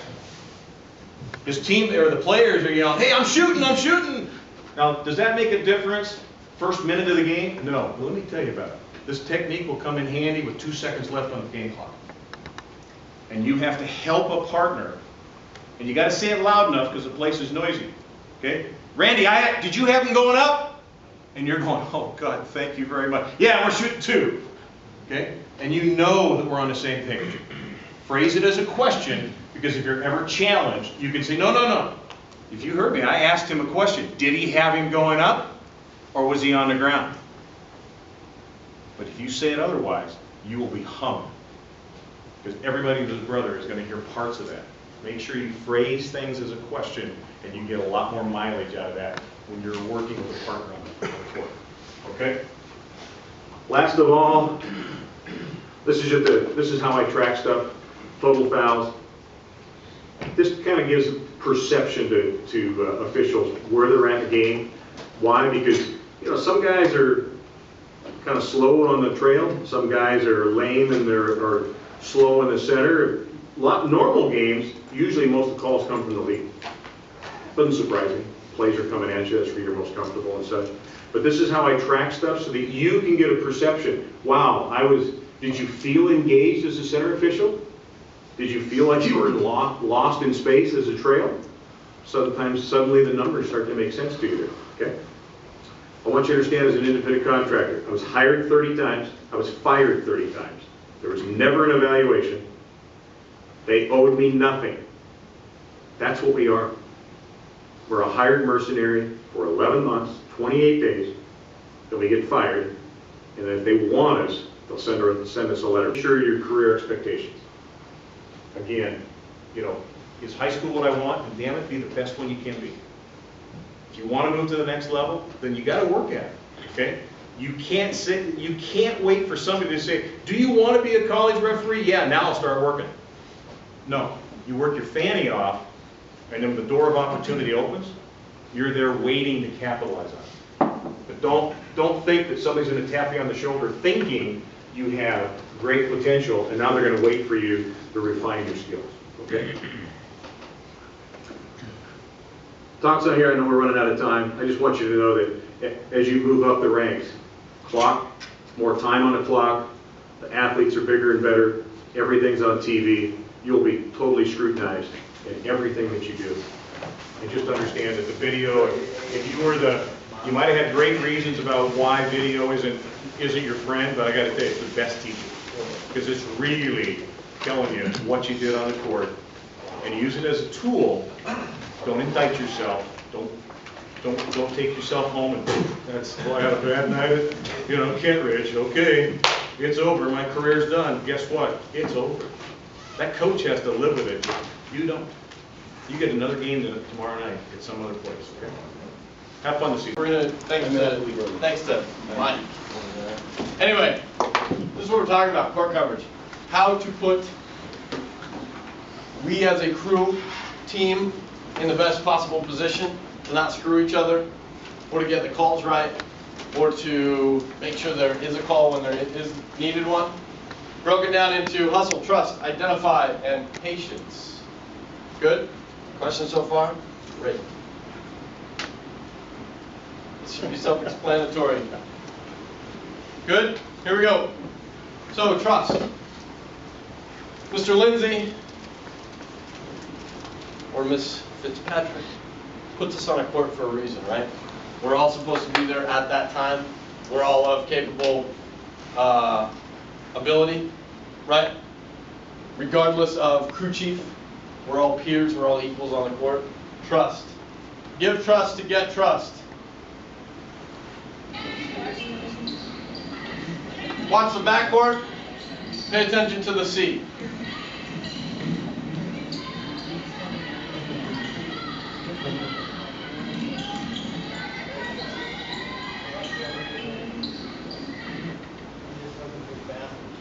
His team, or the players are yelling, hey, I'm shooting, I'm shooting. Now, does that make a difference first minute of the game? No. Well, let me tell you about it. This technique will come in handy with 2 seconds left on the game clock. And you have to help a partner. And you got to say it loud enough because the place is noisy. Okay? Randy, did you have him going up? And you're going, oh, God, thank you very much. Yeah, we're shooting 2. Okay? And you know that we're on the same page. Phrase it as a question, because if you're ever challenged, you can say, no, no, no. If you heard me, I asked him a question. Did he have him going up, or was he on the ground? But if you say it otherwise, you will be hung. Because everybody and his brother is going to hear parts of that. Make sure you phrase things as a question, and you get a lot more mileage out of that when you're working with a partner on the court. Okay? Last of all, this is how I track stuff. Total fouls. This kind of gives perception to officials where they're at in the game. Why? Because some guys are kind of slow on the trail. Some guys are lame and are slow in the center. Normal games, usually most of the calls come from the lead. Doesn't surprise me. Plays are coming at you. That's where you're most comfortable and such. But this is how I track stuff so that you can get a perception. Wow, did you feel engaged as a center official? Did you feel like you were lost in space as a trail? Sometimes suddenly the numbers start to make sense to you there, okay? I want you to understand, as an independent contractor, I was hired 30 times, I was fired 30 times. There was never an evaluation. They owed me nothing. That's what we are. We're a hired mercenary for 11 months, 28 days, then we get fired, and if they want us, they'll send us a letter. Ensure your career expectations. Again, is high school what I want? And damn it, be the best one you can be. If you want to move to the next level, then you got to work at it, okay? You can't wait for somebody to say, do you want to be a college referee? Yeah, now I'll start working. No, you work your fanny off, and then when the door of opportunity opens, you're there waiting to capitalize on it. But don't think that somebody's going to tap you on the shoulder thinking you have great potential, and now they're going to wait for you to refine your skills, okay? Talks on here, I know we're running out of time. I just want you to know that as you move up the ranks, more time on the clock, the athletes are bigger and better, everything's on TV, you'll be totally scrutinized in everything that you do. And just understand that the video, if you might have had great reasons about why video isn't your friend, but I got to tell you, it's the best teacher. Because it's really telling you what you did on the court. And use it as a tool. Don't indict yourself. Don't take yourself home and I had a bad night at Kentridge. Okay, it's over. My career's done. Guess what? It's over. That coach has to live with it. You don't. You get another game tomorrow night at some other place. Okay. Have fun this evening. We're gonna thanks to Mike. Anyway, this is what we're talking about: court coverage. How to put we as a crew team in the best possible position to not screw each other, or to get the calls right, or to make sure there is a call when there is needed one. Broken down into hustle, trust, identify, and patience. Good? Questions so far? Great. This should be self-explanatory. Good? Here we go. So, trust. Mr. Lindsay, or Miss Fitzpatrick, puts us on a court for a reason, right? We're all supposed to be there at that time. We're all of capable ability, right? Regardless of crew chief, we're all peers, we're all equals on the court. Trust. Give trust to get trust. Watch the backcourt, pay attention to the C.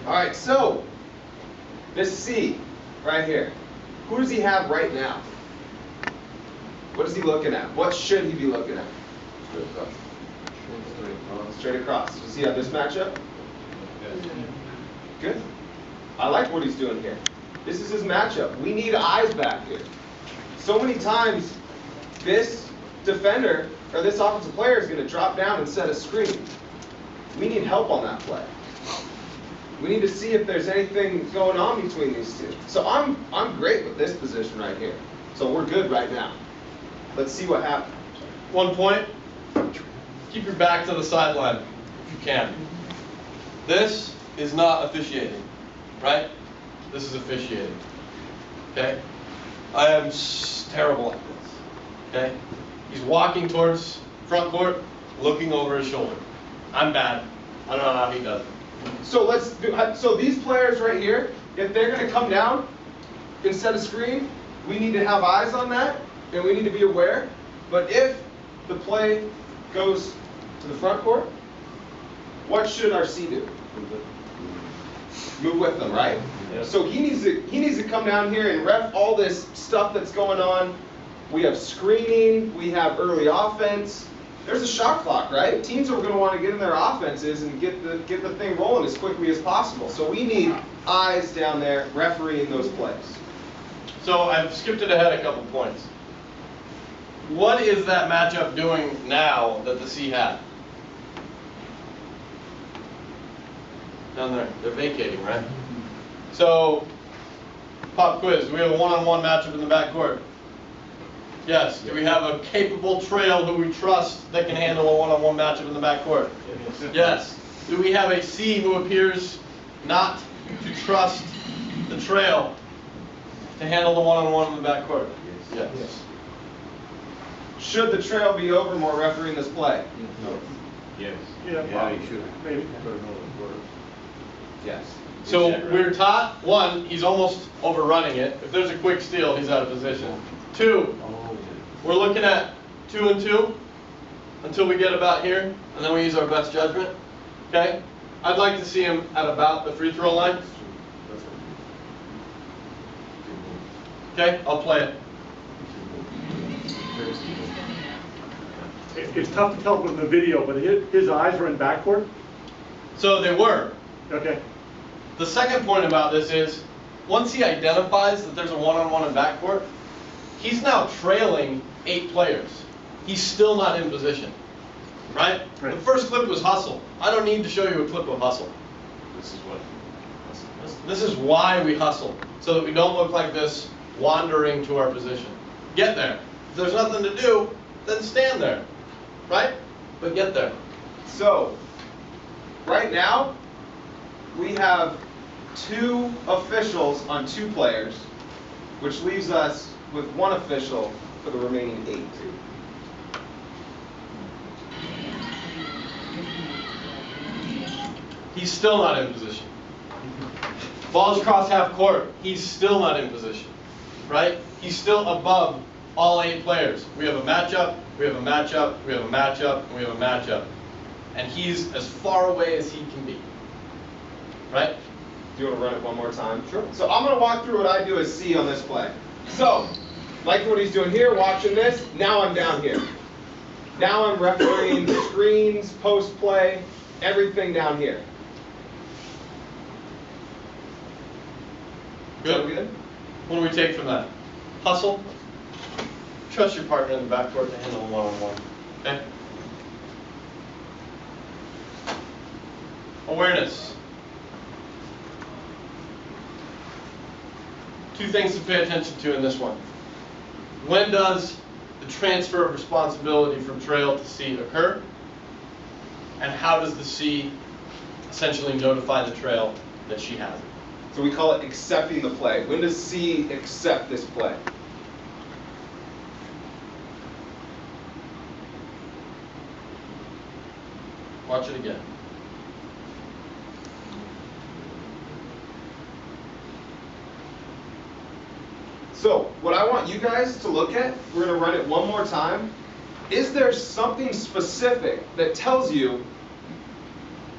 All right, so This C, right here. Who does he have right now? What is he looking at? What should he be looking at? Straight across. Does he have this matchup? Good. I like what he's doing here. This is his matchup. We need eyes back here. So many times, this defender, or this offensive player is going to drop down and set a screen. We need help on that play. We need to see if there's anything going on between these two. So I'm great with this position right here. So we're good right now. Let's see what happens. 1 point. Keep your back to the sideline if you can. This is not officiating, right? This is officiating. Okay? I am terrible at this. Okay? He's walking towards front court, looking over his shoulder. I'm bad. I don't know how he does it. So these players right here, if they're going to come down and set a screen, we need to have eyes on that, and we need to be aware. But if the play goes to the front court, what should our C do? Move with them, right? Yeah. So he needs to come down here and ref all this stuff that's going on. We have screening, we have early offense. There's a shot clock, right? Teams are going to want to get in their offenses and get the thing rolling as quickly as possible. So we need eyes down there refereeing those plays. So I've skipped it ahead a couple points. What is that matchup doing now that the C had? Down there, they're vacating, right? So, pop quiz, do we have a one-on-one matchup in the backcourt? Yes. Do we have a capable trail who we trust that can handle a one-on-one matchup in the backcourt? Yes. Do we have a C who appears not to trust the trail to handle the one-on-one in the backcourt? Yes. Should the trail be over more refereeing this play? No. Yes. Yeah, you should. Maybe. Yes. So we're taught, one, he's almost overrunning it. If there's a quick steal, he's out of position. Two, we're looking at 2 and 2 until we get about here, and then we use our best judgment. Okay? I'd like to see him at about the free throw line. Okay, I'll play it. It's tough to tell from the video, but his eyes were in backcourt? So they were. Okay. The second point about this is, once he identifies that there's a one-on-one in backcourt, he's now trailing 8 players. He's still not in position, right? The first clip was hustle. I don't need to show you a clip of hustle. This is why we hustle, so that we don't look like this wandering to our position. Get there. If there's nothing to do, then stand there, right? But get there. So, right now, we have 2 officials on 2 players, which leaves us with 1 official for the remaining 8. He's still not in position. Ball's across half court. He's still not in position, right? He's still above all 8 players. We have a matchup, we have a matchup, we have a matchup, and we have a matchup. And he's as far away as he can be, right? Do you want to run it one more time? Sure. So I'm going to walk through what I do as C on this play. So, like what he's doing here, watching this, now I'm down here. Now I'm refereeing screens, post play, everything down here. Good. What do we take from that? Hustle. Trust your partner in the backcourt to handle one-on-one. Okay? Awareness. 2 things to pay attention to in this one. When does the transfer of responsibility from trail to C occur? And how does the C essentially notify the trail that she has it? So we call it accepting the play. When does C accept this play? Watch it again. So what I want you guys to look at, we're going to run it one more time. Is there something specific that tells you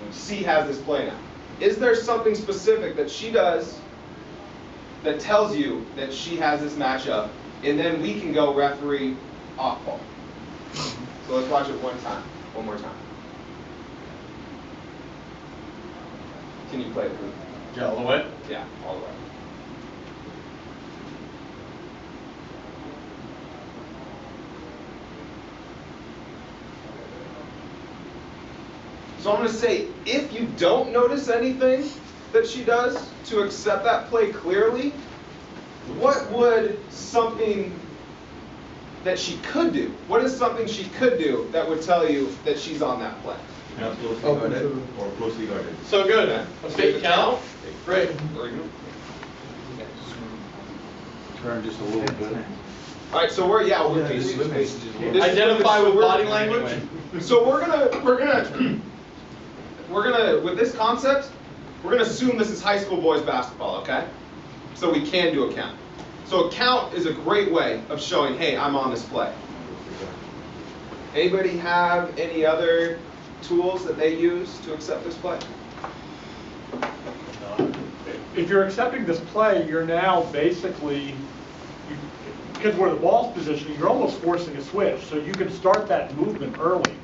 C has this play now? Is there something specific that she does that tells you that she has this matchup, and then we can go referee off ball. So let's watch it one more time. Can you play it, please? Yeah, all the way? Yeah, all the way. So I'm going to say, if you don't notice anything that she does to accept that play clearly, what would something that she could do? What is something she could do that would tell you that she's on that play? Not closely guarded or closely guarded. So good. A fake count. Great. Turn just a little bit. All right, so we're Identify with body language. So we're gonna with this concept, we're gonna assume this is high school boys basketball, okay? So we can do a count. So a count is a great way of showing, hey, I'm on this play. Anybody have any other tools that they use to accept this play? If you're accepting this play, you're now basically, because where the ball's positioned, you're almost forcing a switch. So you can start that movement early.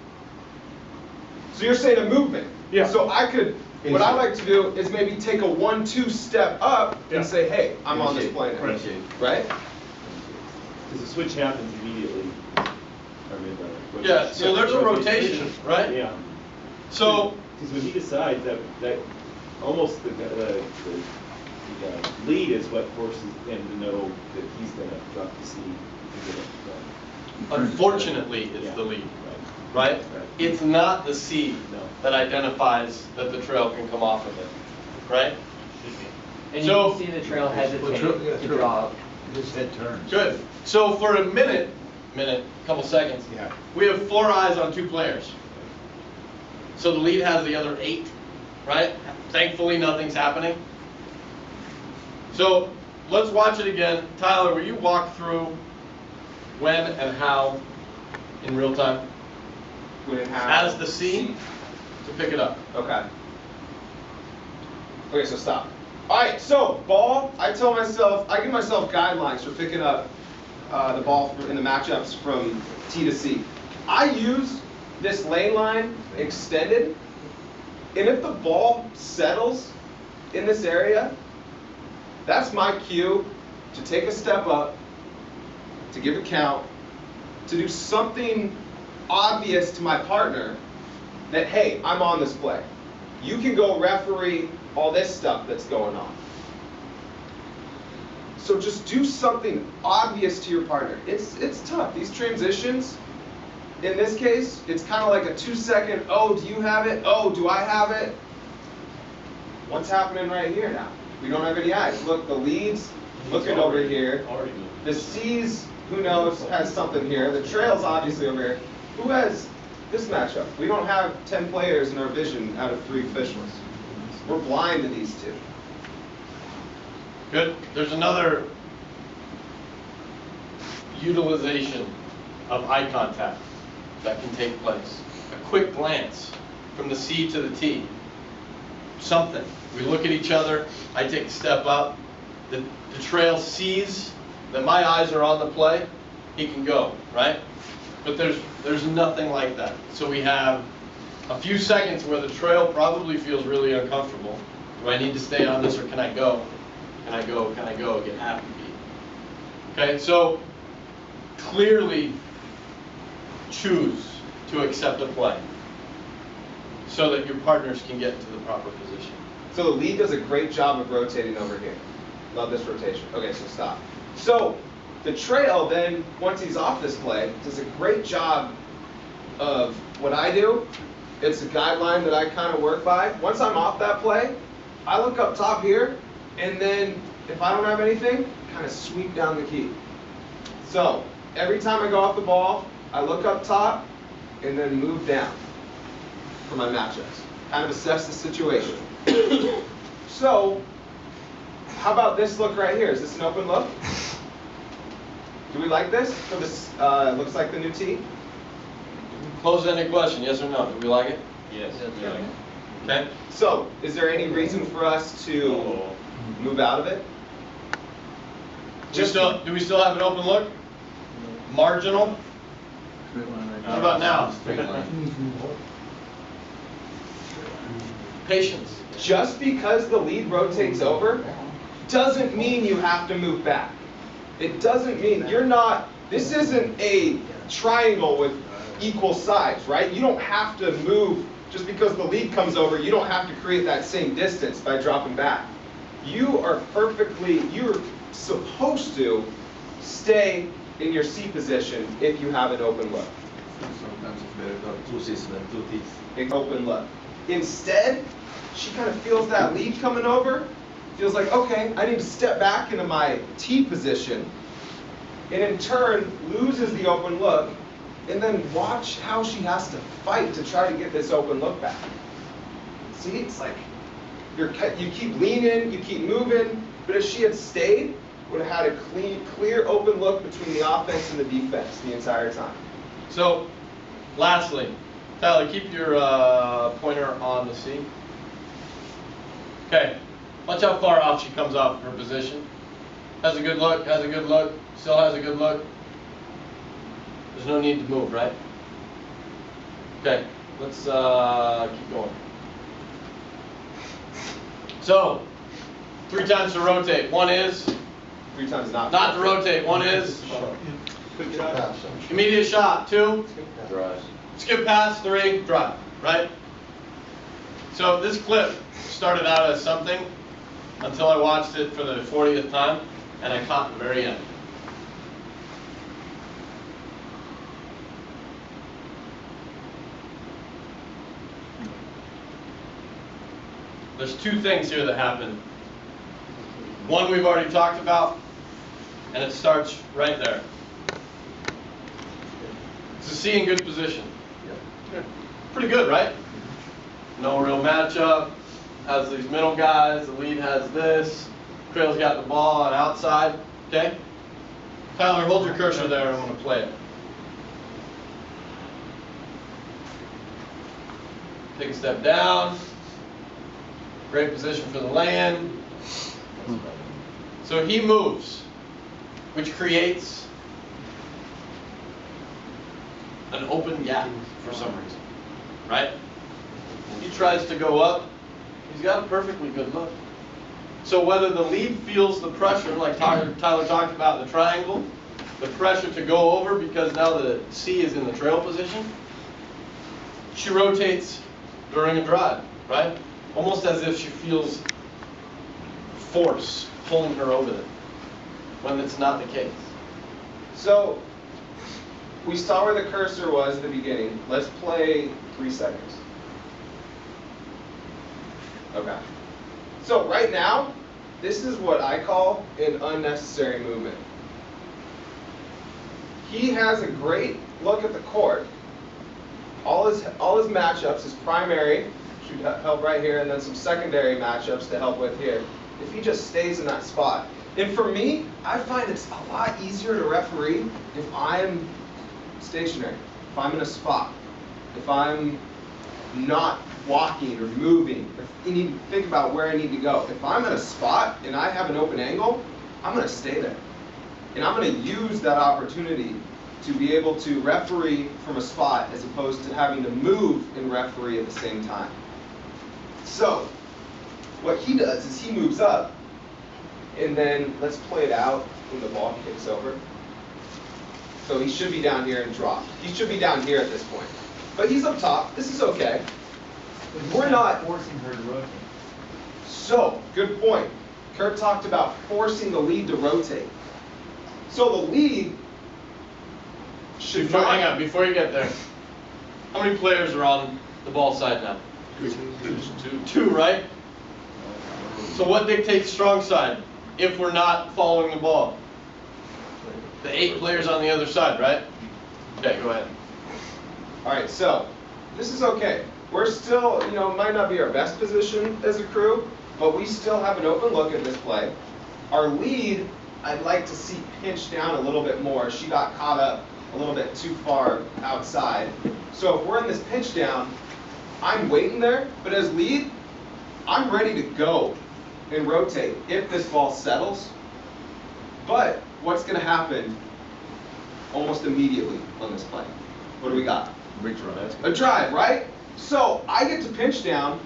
So you're saying a movement? Yeah. So what I like to do is maybe take a 1-2 step up and say, hey, I'm on this play now. Right? Because the switch happens immediately. Yeah, so there's a rotation, right? Yeah. So, because when he decides that almost the lead is what forces him to know that he's going to drop the seed to get it done. Unfortunately, it's the lead, right? It's not the seed that identifies that the trail can come off of it, right? And you can see the trail hesitate to draw. His head turns. Good. So for a minute, couple seconds, we have 4 eyes on 2 players. So the lead has the other 8, right? Thankfully, nothing's happening. So let's watch it again. Tyler, will you walk through when and how in real time? When and how. As the C to pick it up. Okay. Okay, so stop. All right, so ball, I give myself guidelines for picking up the ball in the matchups from T to C. I use this lane line extended, and if the ball settles in this area, that's my cue to take a step up, to give a count, to do something obvious to my partner that, hey, I'm on this play. You can go referee all this stuff that's going on. So just do something obvious to your partner. It's tough. These transitions, in this case, it's kind of like a 2-second, oh, do you have it? Oh, do I have it? What's happening right here now? We don't have any eyes. Look, the lead's looking over here. The C's, who knows, has something here. The trail's obviously over here. Who has this matchup? We don't have 10 players in our vision out of 3 officials. We're blind to these 2. Good. There's another utilization of eye contact that can take place. A quick glance from the C to the T. Something. We look at each other. I take a step up. The trail sees that my eyes are on the play. He can go, right? But there's nothing like that. So we have a few seconds where the trail probably feels really uncomfortable. Do I need to stay on this or can I go? Can I go? Can I go? Get happy beat. Okay, so clearly choose to accept a play so that your partners can get into the proper position. So the lead does a great job of rotating over here. Love this rotation. Okay, so stop. So the trail then, once he's off this play, does a great job of what I do. It's a guideline that I kind of work by. Once I'm off that play, I look up top here, and then if I don't have anything, kind of sweep down the key. So every time I go off the ball, I look up top, and then move down for my matchups. Kind of assess the situation. So, how about this look right here? Is this an open look? Do we like this? So this looks like the new tee. Close-ended question, yes or no? Do we like it? Yes. Okay. So, is there any reason for us to move out of it? Do we still have an open look? Marginal? What about now? Patience. Just because the lead rotates over doesn't mean you have to move back. It doesn't mean this isn't a triangle with equal sides, right? You don't have to move just because the lead comes over. You don't have to create that same distance by dropping back. You're supposed to stay in your C position if you have an open look. Sometimes it's better to have 2 Cs than 2 Ts. Open look. Instead, she kind of feels that lead coming over, feels like, okay, I need to step back into my T position, and in turn loses the open look, and then watch how she has to fight to try to get this open look back. See, it's like you keep leaning, you keep moving, but if she had stayed, would have had a clear open look between the offense and the defense the entire time. So, lastly, Tyler, keep your pointer on the C. Okay, watch how far off she comes off her position. Has a good look, still has a good look. There's no need to move, right? Okay, let's keep going. So, 3 times to rotate. One is? 3 times not to rotate. One is? Immediate shot. 2? Drive. Skip pass. 3? Drive. Right? So this clip started out as something until I watched it for the 40th time, and I caught the very end. There's 2 things here that happen. One we've already talked about, and it starts right there. It's a C in good position. Pretty good, right? No real matchup. Has these middle guys. The lead has this. Trail's got the ball on outside. Okay? Tyler, hold your cursor there, and I'm going to play it. Take a step down. Great position for the lay-in. So he moves, which creates an open gap for some reason, right? He tries to go up. He's got a perfectly good look. So whether the lead feels the pressure, like Tyler talked about the triangle, the pressure to go over because now the C is in the trail position, she rotates during a drive, right? Almost as if she feels force pulling her over there, when it's not the case. So, we saw where the cursor was at the beginning. Let's play 3 seconds. Okay. So right now, this is what I call an unnecessary movement. He has a great look at the court. All his matchups, his primary should help right here, and then some secondary matchups to help with here. If he just stays in that spot. And for me, I find it's a lot easier to referee if I'm stationary, if I'm in a spot, if I'm not walking or moving, if you need to think about where I need to go. If I'm in a spot and I have an open angle, I'm going to stay there. And I'm going to use that opportunity to be able to referee from a spot as opposed to having to move and referee at the same time. So, what he does is he moves up, and then let's play it out when the ball kicks over. So he should be down here and drop. He should be down here at this point. But he's up top. This is okay. We're not forcing her to rotate. So, good point. Kurt talked about forcing the lead to rotate. So the lead should hang on, before you get there. How many players are on the ball side now? 2, right? So what dictates strong side if we're not following the ball? The 8 players on the other side, right? Okay, go ahead. All right, so this is okay. We're still, might not be our best position as a crew, but we still have an open look at this play. Our lead, I'd like to see pinched down a little bit more. She got caught up a little bit too far outside. So if we're in this pinch down, I'm waiting there, but as lead, I'm ready to go and rotate if this ball settles. But what's going to happen almost immediately on this play? What do we got? A drive, right? So I get to pinch down,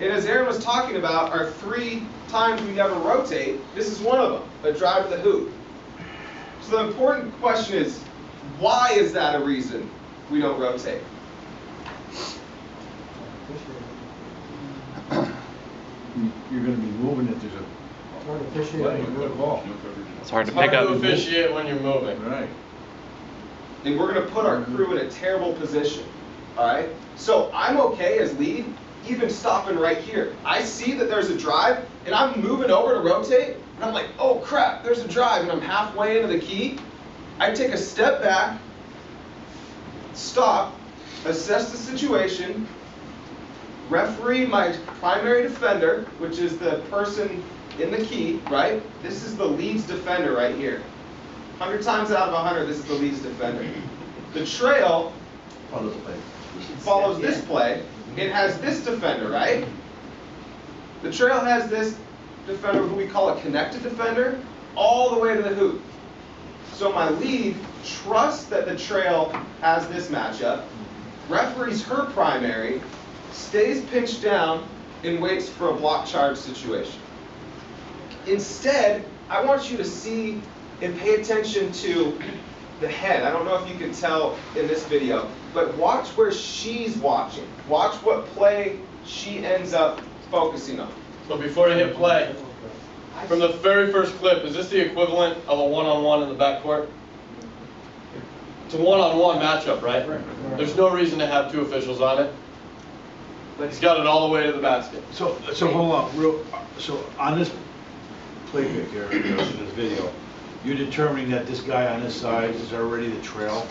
and as Aaron was talking about, our 3 times we never rotate, this is one of them, a drive to the hoop. So the important question is, why is that a reason we don't rotate? You're gonna be moving if there's a good ball. It's hard to It's hard pick to up. officiate when you're moving. Right. And we're going to put our crew in a terrible position, all right? So I'm okay as lead, even stopping right here. I see that there's a drive, and I'm moving over to rotate, and I'm like, oh crap, there's a drive, and I'm halfway into the key. I take a step back, stop, assess the situation, referee my primary defender, which is the person in the key, right? This is the lead's defender right here. 100 times out of 100, this is the lead's defender. The trail follows this play. It has this defender, right? The trail has this defender, who we call a connected defender, all the way to the hoop. So my lead trusts that the trail has this matchup, referees her primary, stays pinched down, and waits for a block charge situation. Instead, I want you to see and pay attention to the head. I don't know if you can tell in this video, but watch where she's watching. Watch what play she ends up focusing on. So before you hit play, from the very first clip, is this the equivalent of a one-on-one in the backcourt? It's a one-on-one matchup, right? There's no reason to have 2 officials on it. He's got it all the way to the basket. So hold on, so on this play pick here, in this video, you're determining that this guy on this side is already the trail?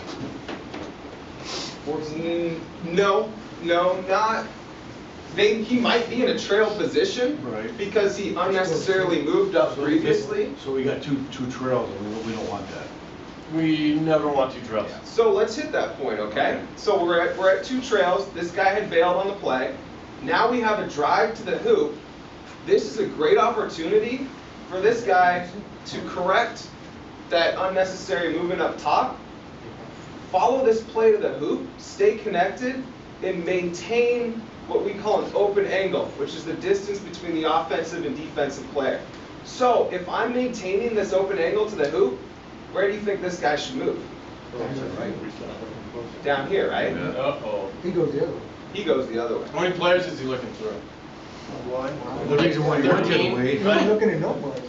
No, not. He might be in a trail position, right, because he unnecessarily moved up previously. So we got two trails, and we don't want that. We never want 2 trails. So let's hit that point, okay? So we're at 2 trails. This guy had bailed on the play. Now we have a drive to the hoop. This is a great opportunity for this guy to correct that unnecessary movement up top. Follow this play to the hoop, stay connected, and maintain what we call an open angle, which is the distance between the offensive and defensive player. So if I'm maintaining this open angle to the hoop, where do you think this guy should move? Down here, right? Yeah. Uh-oh. He goes the other way. He goes the other way. How many players is he looking through? The reason why he went the other way, You're looking at nobody.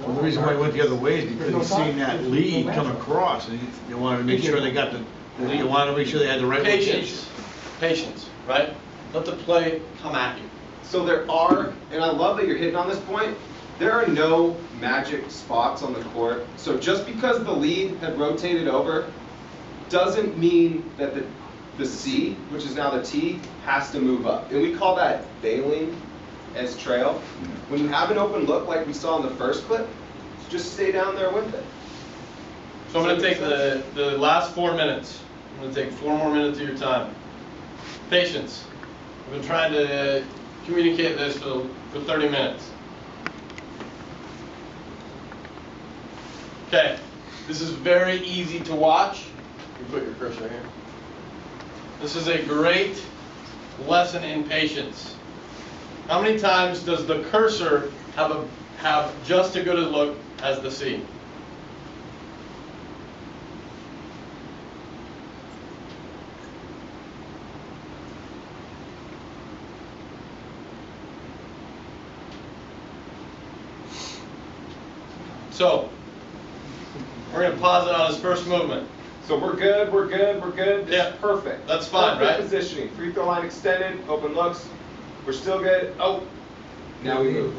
well, the reason why he went the other way is because he's seen that lead come across, and they wanted to make sure they got the lead, wanted to make sure they had the right location. Patience, right? Let the play come at you. So there are, and I love that you're hitting on this point, there are no magic spots on the court. So just because the lead had rotated over doesn't mean that the C, which is now the T, has to move up. And we call that bailing as trail. When you have an open look like we saw in the first clip, just stay down there with it. So I'm going to take the last 4 minutes. I'm going to take 4 more minutes of your time. Patience. I've been trying to communicate this for 30 minutes. Okay, this is very easy to watch. You put your cursor here. This is a great lesson in patience. How many times does the cursor have just as good a look as the C? So, we're going to pause it on his first movement. So we're good. This is perfect. That's fine, perfect right? Positioning. Free throw line extended, open looks. We're still good. Oh, now we move.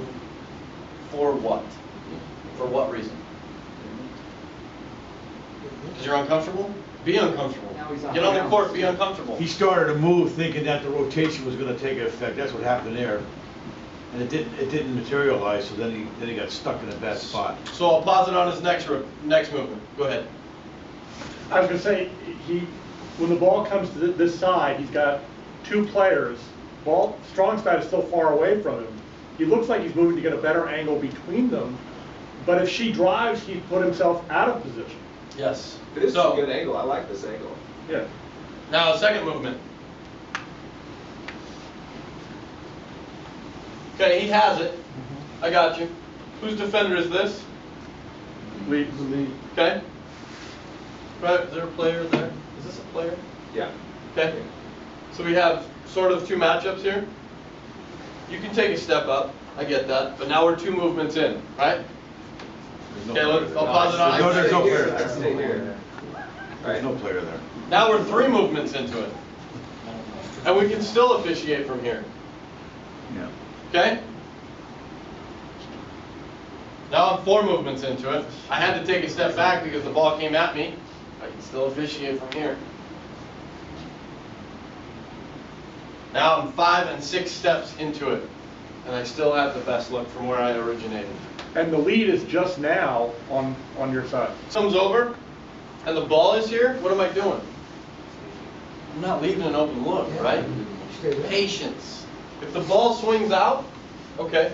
For what? For what reason? Because you're uncomfortable? Be uncomfortable. Get on the court, be uncomfortable. He started to move thinking that the rotation was going to take effect. That's what happened there. And it didn't materialize, so then he got stuck in a bad spot. So I'll pause it on his next movement. Go ahead. I was going to say, when the ball comes to this side, he's got 2 players. Strong side is still far away from him. He looks like he's moving to get a better angle between them, But if she drives, he put himself out of position. Yes. This is So- a good angle. I like this angle. Yeah. Now, second movement. Okay, he has it. I got you. Whose defender is this? Lead. Okay. Right, is there a player there? Is this a player? Yeah. Okay. So we have sort of two matchups here. You can take a step up. I get that. But now we're two movements in, right? Okay, I'll pause it on. No, there's no player Let's stay here. There's no player there. Now we're three movements into it. And we can still officiate from here. Yeah. Okay? Now I'm four movements into it. I had to take a step back because the ball came at me. I can still officiate from here. Now I'm 5 and 6 steps into it. And I still have the best look from where I originated. And the lead is just now on your side. Comes over, and the ball is here. What am I doing? I'm not leaving an open look, right? Patience. If the ball swings out, okay,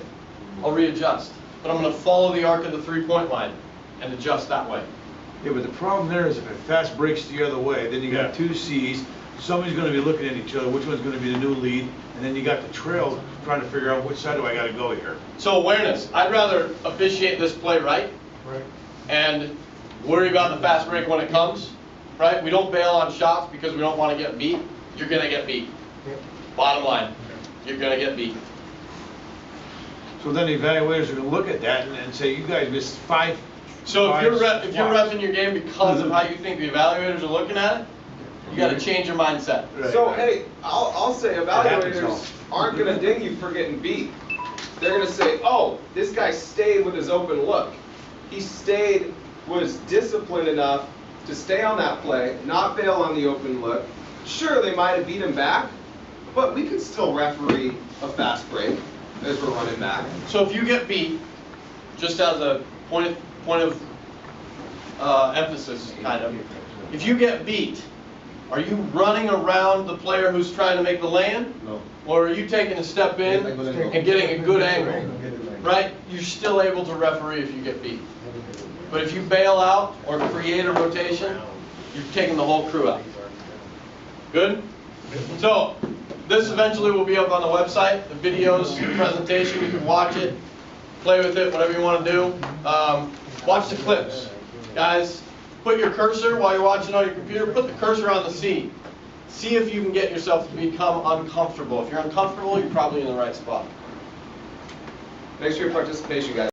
I'll readjust. But I'm going to follow the arc of the three-point line and adjust that way. Yeah, but the problem there is if it fast breaks the other way, then you got two C's, somebody's gonna be looking at each other, which one's gonna be the new lead, and then you got the trail trying to figure out which side do I gotta go here. So awareness. I'd rather officiate this play right. Right. And worry about the fast break when it comes, right? We don't bail on shots because we don't want to get beat. You're going to get beat. Bottom line, you're going to get beat. So then the evaluators are gonna look at that and say, you guys missed five. So if you're spots. repping your game because of how you think the evaluators are looking at it, you got to change your mindset. So hey, I'll say happens, evaluators aren't gonna ding you for getting beat. They're gonna say, oh, this guy stayed with his open look. He was disciplined enough to stay on that play, not bail on the open look. Sure, they might have beat him back, but we could still referee a fast break as we're running back. So if you get beat, just as a point of emphasis, kind of, if you get beat, are you running around the player who's trying to make the lay-in? No. Or are you taking a step in and getting a good angle? Right? You're still able to referee if you get beat. But if you bail out or create a rotation, you're taking the whole crew out. Good? So, this eventually will be up on the website, the videos, the presentation, you can watch it, play with it, whatever you want to do. Watch the clips. Guys, put your cursor, while you're watching on your computer, put the cursor on the C. See if you can get yourself to become uncomfortable. If you're uncomfortable, you're probably in the right spot. Thanks for your participation, guys.